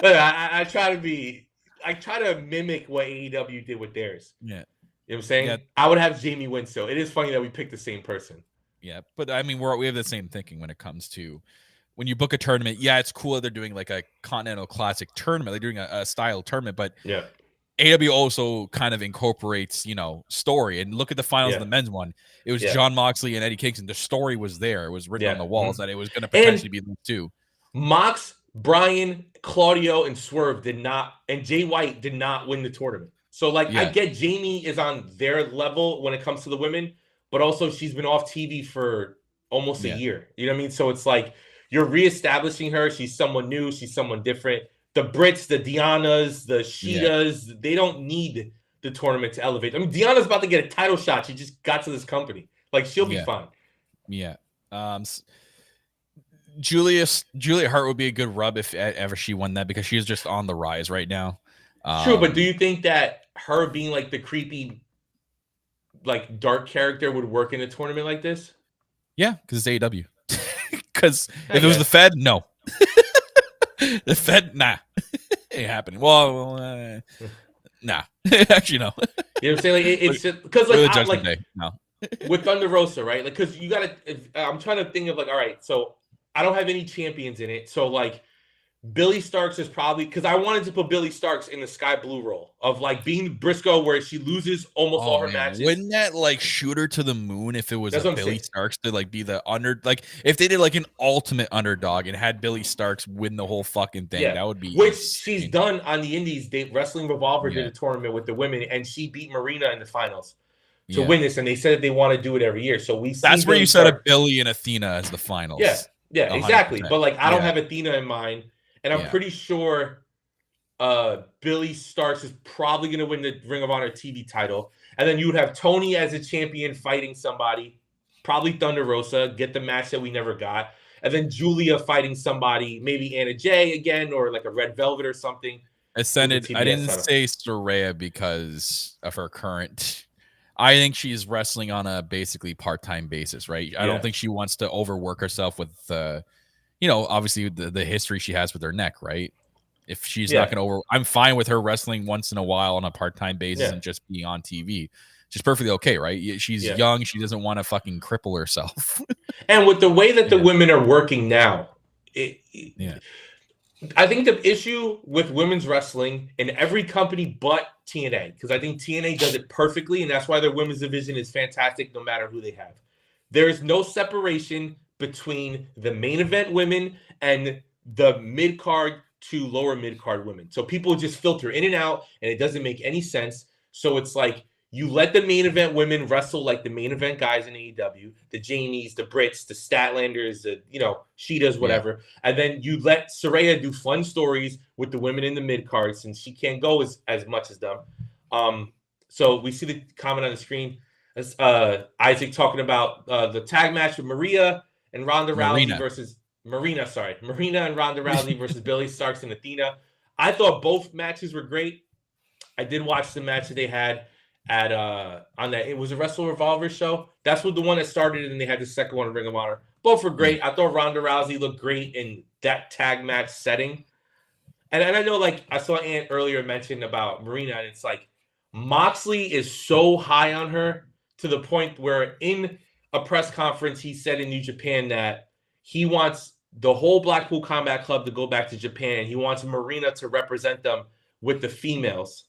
Yeah. I try to mimic what AEW did with theirs. Yeah, you know what I'm saying. Yeah. I would have Jamie win. So it is funny that we picked the same person. Yeah, but I mean, we have the same thinking when it comes to. When you book a tournament, it's cool that they're doing like a Continental Classic tournament. They're doing a style tournament, but AEW also kind of incorporates, story. And look at the finals of the men's one. It was Jon Moxley and Eddie Kingston. The story was there. It was written on the walls that it was going to potentially be those two. Mox, Brian, Claudio, and Swerve did not, and Jay White did not win the tournament. So, like, I get Jamie is on their level when it comes to the women, but also she's been off TV for almost a year. You know what I mean? So it's like, you're reestablishing her. She's someone new. She's someone different. The Brits, the Deonnas, the Shitas, they don't need the tournament to elevate. I mean, Deonna's about to get a title shot. She just got to this company. Like, she'll be fine. Yeah. Julia Hart would be a good rub if ever she won that because she's just on the rise right now. True, but do you think that her being like the creepy, like dark character would work in a tournament like this? Yeah, because it's AEW. Because if it was the Fed, no. The Fed, nah. Ain't happening. Well, nah. Actually, no. You know what I'm saying? Like, it's just because no. With Thunder Rosa, right? Like, because you got to. I'm trying to think of like, all right, so I don't have any champions in it, so like. Billy Starks is probably because I wanted to put Billy Starks in the Sky Blue role of like being Briscoe where she loses almost all her matches. Wouldn't that like shoot her to the moon if it was Billy Starks to like be the if they did like an ultimate underdog and had Billy Starks win the whole fucking thing, that would be she's done on the Indies. Wrestling Revolver did a tournament with the women and she beat Marina in the finals to win this, and they said that they want to do it every year. So that's where you set up Billy and Athena as the finals. Yeah, 100%. Exactly. But like I don't have Athena in mind. And I'm pretty sure Billy Starks is probably going to win the Ring of Honor TV title. And then you would have Tony as a champion fighting somebody, probably Thunder Rosa, get the match that we never got. And then Julia fighting somebody, maybe Anna Jay again, or like a Red Velvet or something. Ascended. I didn't say Soraya because of her current. I think she's wrestling on a basically part-time basis, right? I don't think she wants to overwork herself with obviously the history she has with her neck, right? If she's not going to I'm fine with her wrestling once in a while on a part-time basis and just being on TV. She's perfectly okay, right? She's young. She doesn't want to fucking cripple herself. And with the way that the women are working now, I think the issue with women's wrestling in every company but TNA, because I think TNA does it perfectly, and that's why their women's division is fantastic no matter who they have. There is no separation between the main event women and the mid-card to lower mid-card women. So people just filter in and out, and it doesn't make any sense. So it's like you let the main event women wrestle like the main event guys in AEW, the Jamies, the Brits, the Statlanders, the Sheetas, whatever. And then you let Saraya do fun stories with the women in the mid-card since she can't go as much as them. So we see the comment on the screen. As Isaac talking about the tag match with Maria and Ronda Rousey versus Marina and Ronda Rousey versus Billy Starks and Athena. I thought both matches were great. I did watch the match that they had at on that. It was a Wrestle Revolver show. That's what the one that started, and they had the second one in Ring of Honor. Both were great. I thought Ronda Rousey looked great in that tag match setting. And I know, like, I saw Ant earlier mention about Marina, and it's like Moxley is so high on her to the point where in a press conference he said in New Japan that he wants the whole Blackpool Combat Club to go back to Japan. He wants Marina to represent them with the females.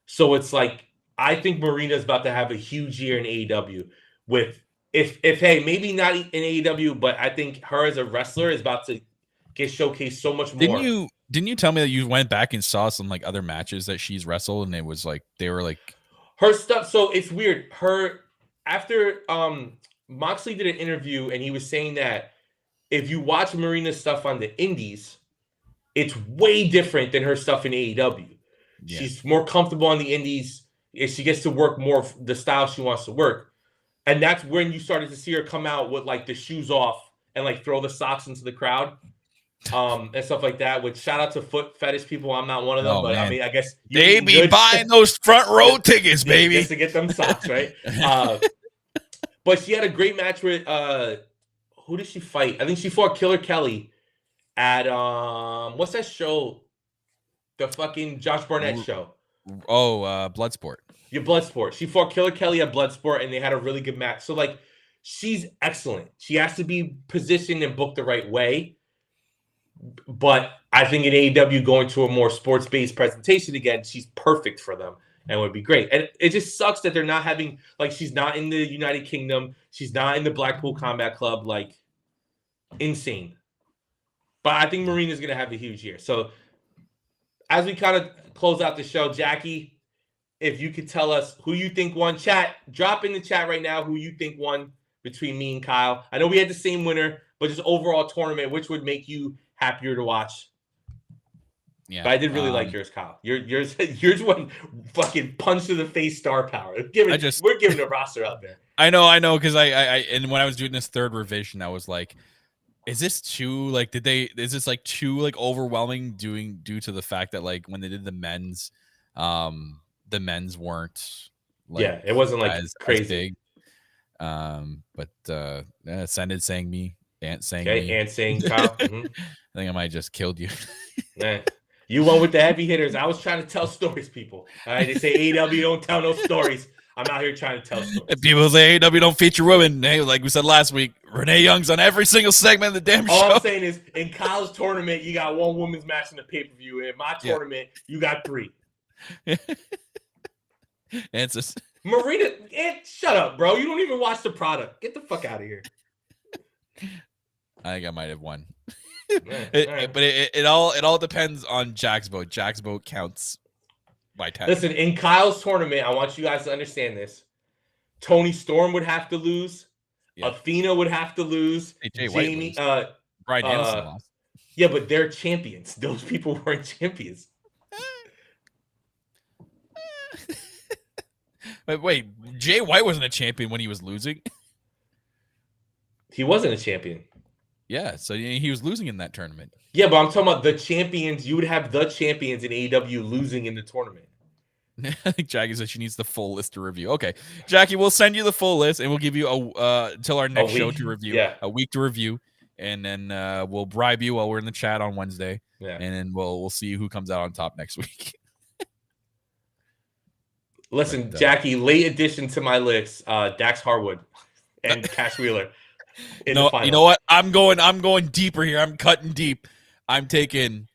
So it's like, I think Marina's about to have a huge year in AEW with if hey, maybe not in AEW, but I think her as a wrestler is about to get showcased so much more. Didn't you tell me that you went back and saw some like other matches that she's wrestled and it was like they were like her stuff? So it's weird. Her after Moxley did an interview and he was saying that if you watch Marina's stuff on the indies, it's way different than her stuff in AEW. Yeah. She's more comfortable on the indies. She gets to work more of the style she wants to work. And that's when you started to see her come out with like the shoes off and like throw the socks into the crowd. And stuff like that. Which shout out to foot fetish people. I'm not one of them, but man. I mean, I guess they be buying those front row tickets, baby, just to get them socks, right? But she had a great match with who did she fight? I think she fought Killer Kelly at what's that show? The fucking Josh Barnett show. Oh, Bloodsport. Yeah, Bloodsport. She fought Killer Kelly at Bloodsport, and they had a really good match. So like, she's excellent. She has to be positioned and booked the right way. But I think in AEW going to a more sports-based presentation again, she's perfect for them and would be great. And it just sucks that they're not having, like, she's not in the United Kingdom. She's not in the Blackpool Combat Club. Like, insane. But I think Marina's going to have a huge year. So as we kind of close out the show, Jackie, if you could tell us who you think won, drop in the chat right now who you think won between me and Kyle. I know we had the same winner, but just overall tournament, which would make you happier to watch? Yeah, but I did really like yours, Kyle. Yours one fucking punch to the face star power. We're giving a roster out there. I know, because I and when I was doing this third revision, I was like, is this too like is this like too like overwhelming due to the fact that like when they did the men's weren't like it wasn't like crazy as big. But Ascended saying me. Ant saying Ant saying Kyle. Mm-hmm. I think I might have just killed you. Nah. You went with the heavy hitters. I was trying to tell stories, people. All right, they say AEW don't tell no stories. I'm out here trying to tell stories. People say AEW don't feature women. Hey, like we said last week, Renee Young's on every single segment of the damn show. All I'm saying is, in Kyle's tournament, you got one women's match in the pay-per-view. In my tournament, you got 3. Answers. Marina, shut up, bro. You don't even watch the product. Get the fuck out of here. I think I might have won. But it all depends on Jack's vote. Jack's vote counts by 10. Listen, in Kyle's tournament, I want you guys to understand this. Tony Storm would have to lose. Yeah. Athena would have to lose. Hey, Jamie, Brian Anderson lost. Yeah, but they're champions. Those people weren't champions. Wait, Jay White wasn't a champion when he was losing. He wasn't a champion. Yeah, so he was losing in that tournament. Yeah, but I'm talking about the champions. You would have the champions in AEW losing in the tournament. I think Jackie said she needs the full list to review. Okay, Jackie, we'll send you the full list, and we'll give you until our next show to review. Yeah. A week to review. and then we'll bribe you while we're in the chat on Wednesday. Yeah. And then we'll see who comes out on top next week. Listen, Jackie, late addition to my list, Dax Harwood and Cash Wheeler. No, you know what? I'm going deeper here. I'm cutting deep. I'm taking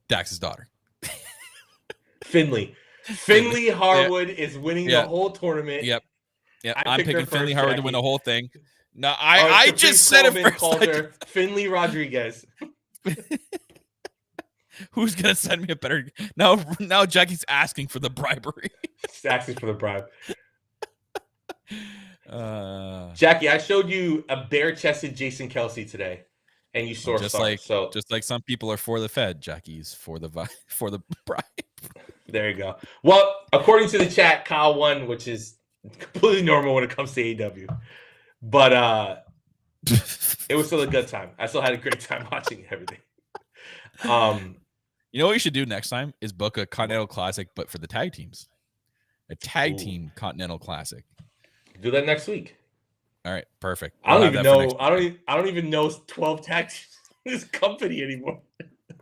Dax's daughter. Finley Harwood is winning the whole tournament. Yep. I'm picking Finley Harwood to win the whole thing. No, I Caprice just said it first. Calls her Finley Rodriguez. Who's gonna send me a better? Now Jackie's asking for the bribery. She's asking for the bribe. Jackie, I showed you a bare-chested Jason Kelsey today, and you saw just like some people are for the Fed, Jackie's for the bribe. There you go. Well, according to the chat, Kyle won, which is completely normal when it comes to AEW. But it was still a good time. I still had a great time watching everything. You know what you should do next time is book a Continental Classic, but for the tag teams. A tag team Continental Classic. Do that next week. All right, perfect. I don't even know. I don't even know 12 tag teams in this company anymore.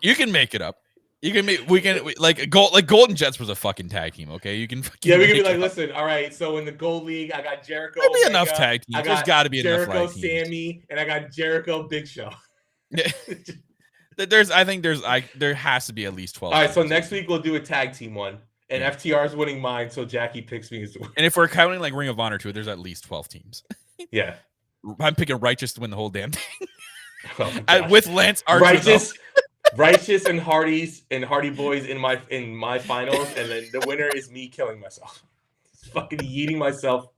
You can make it up. You can make. Like Golden Jets was a fucking tag team. Okay, you can. Yeah, we can be like, listen. All right, so in the Gold League, I got Jericho. There'll be enough tag teams. There's got to be Jericho, enough tag teams. Sammy, and I got Jericho Big Show. There has to be at least 12. All right, so next week we'll do a tag team one, and FTR is winning mine, so Jackie picks me as the winner. And if we're counting like Ring of Honor too, there's at least 12 teams. Yeah, I'm picking Righteous to win the whole damn thing. Oh, with Lance Archer. Righteous and Hardy Boys in my finals, and then the winner is me killing myself, fucking yeeting myself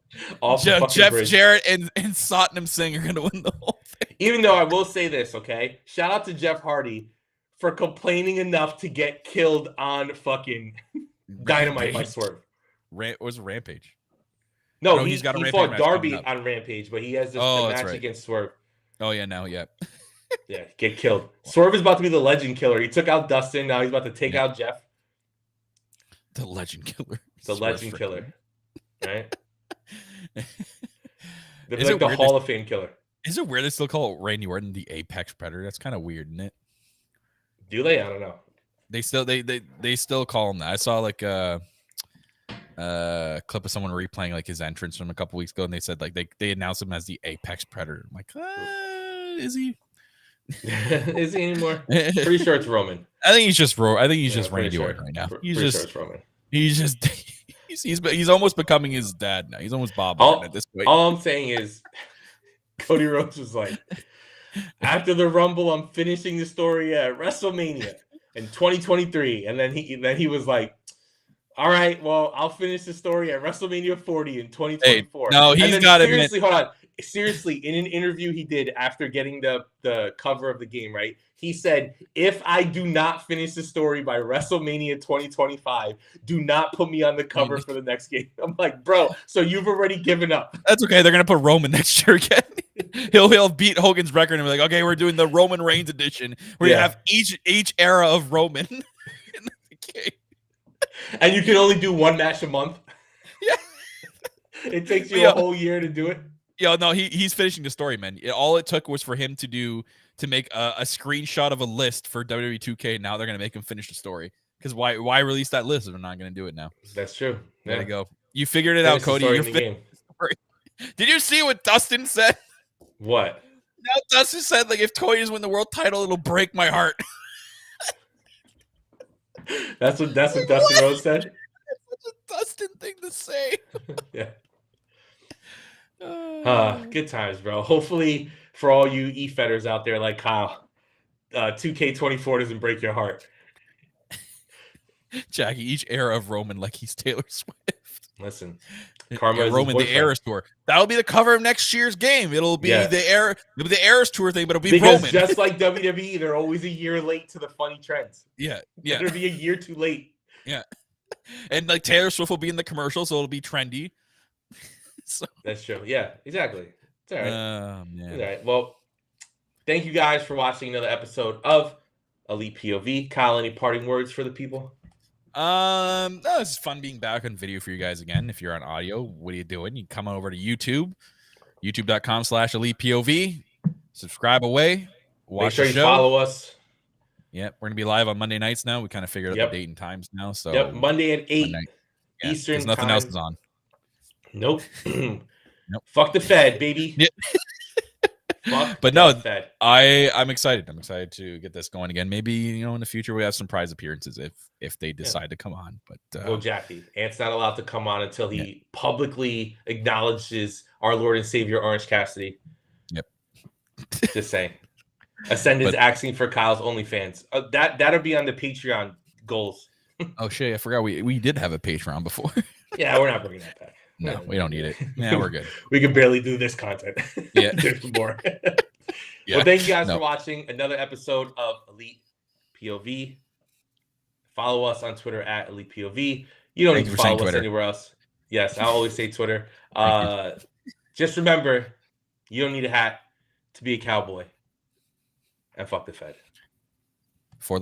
off the fucking Jeff bridge. Jarrett and Satnam Singh are gonna win the whole thing. Even though I will say this, okay? Shout out to Jeff Hardy for complaining enough to get killed on fucking Dynamite by Swerve. Was it Rampage? No, he fought Darby on Rampage, but he has the match against Swerve. Oh yeah, now yeah. Yeah, get killed. Swerve is about to be the legend killer. He took out Dustin. Now he's about to take out Jeff. The legend killer. The legend killer. Right? They're like the Hall of Fame killer. Is it weird they still call Randy Orton the Apex Predator? That's kind of weird, isn't it? Do they? I don't know. They still call him that. I saw like a clip of someone replaying like his entrance from a couple weeks ago, and they said like they announced him as the Apex Predator. I'm like, is he? Is he anymore? Pretty sure it's Roman. I think he's just Randy Orton right now. He's Roman. He's almost becoming his dad now. He's almost Bob Orton at this point. All I'm saying is Cody Rhodes was like, after the Rumble, I'm finishing the story at WrestleMania in 2023. And then he was like, all right, well, I'll finish the story at WrestleMania 40 in 2024. Hey, no, he's got it. Seriously, hold on. Seriously, in an interview he did after getting the cover of the game, right? He said, if I do not finish the story by WrestleMania 2025, do not put me on the cover for the next game. I'm like, bro, so you've already given up. That's okay. They're going to put Roman next year again. He'll beat Hogan's record and be like, okay, we're doing the Roman Reigns edition. We're going to have each era of Roman in the game. And you can only do one match a month. Yeah. It takes you a whole year to do it. Yeah, no, he's finishing the story, man. All it took was for him to make a screenshot of a list for WWE 2K. Now they're gonna make him finish the story. Because why release that list if they're not gonna do it now? That's true. There you go. You figured it out, Cody. You're finishing the story. Did you see what Dustin said? What? Now Dustin said, like, if Cody doesn't win the world title, it'll break my heart. That's what Dustin Rhodes said. That's such a Dustin thing to say. Yeah. Good times, bro. Hopefully, for all you e-fetters out there like Kyle, 2K24 doesn't break your heart. Jackie, each era of Roman like he's Taylor Swift. Listen, Karma is Roman, the Eras Tour. That'll be the cover of next year's game. It'll be the Eras Tour thing, but it'll be because Roman. Just like WWE, they're always a year late to the funny trends. Yeah. It'll be a year too late. Yeah. And like Taylor Swift will be in the commercial, so it'll be trendy. So. That's true. Yeah, exactly. It's all right. Man. It's all right. Well, thank you guys for watching another episode of Elite POV. Kyle, any parting words for the people? It's fun being back on video for you guys again. If you're on audio, what are you doing? You come on over to YouTube, youtube.com/ElitePOV. subscribe away. Watch Make sure the you show. follow us. Yep, we're gonna be live on Monday nights now. We kind of figured out Yep. the date and times now. So Monday at 8 yeah, Eastern because nothing time. else is on. Nope. Nope. Fuck the Fed, baby. Yeah. Fuck But the no, Fed. I'm excited. I'm excited to get this going again. Maybe in the future we have some prize appearances if they decide to come on. But Go Jackie. Ant's not allowed to come on until he publicly acknowledges our Lord and Savior Orange Cassidy. Yep. Just saying. Ascendant's asking for Kyle's OnlyFans. That'll be on the Patreon goals. Oh shit! I forgot we did have a Patreon before. Yeah, we're not bringing that back. No, we don't need it. Yeah, we're good. We can barely do this content. Yeah. There's more. Yeah. Well, thank you guys for watching another episode of Elite POV. Follow us on Twitter at Elite POV. You don't need to follow us anywhere else. Yes, I always say Twitter. Just remember, you don't need a hat to be a cowboy. And fuck the Fed.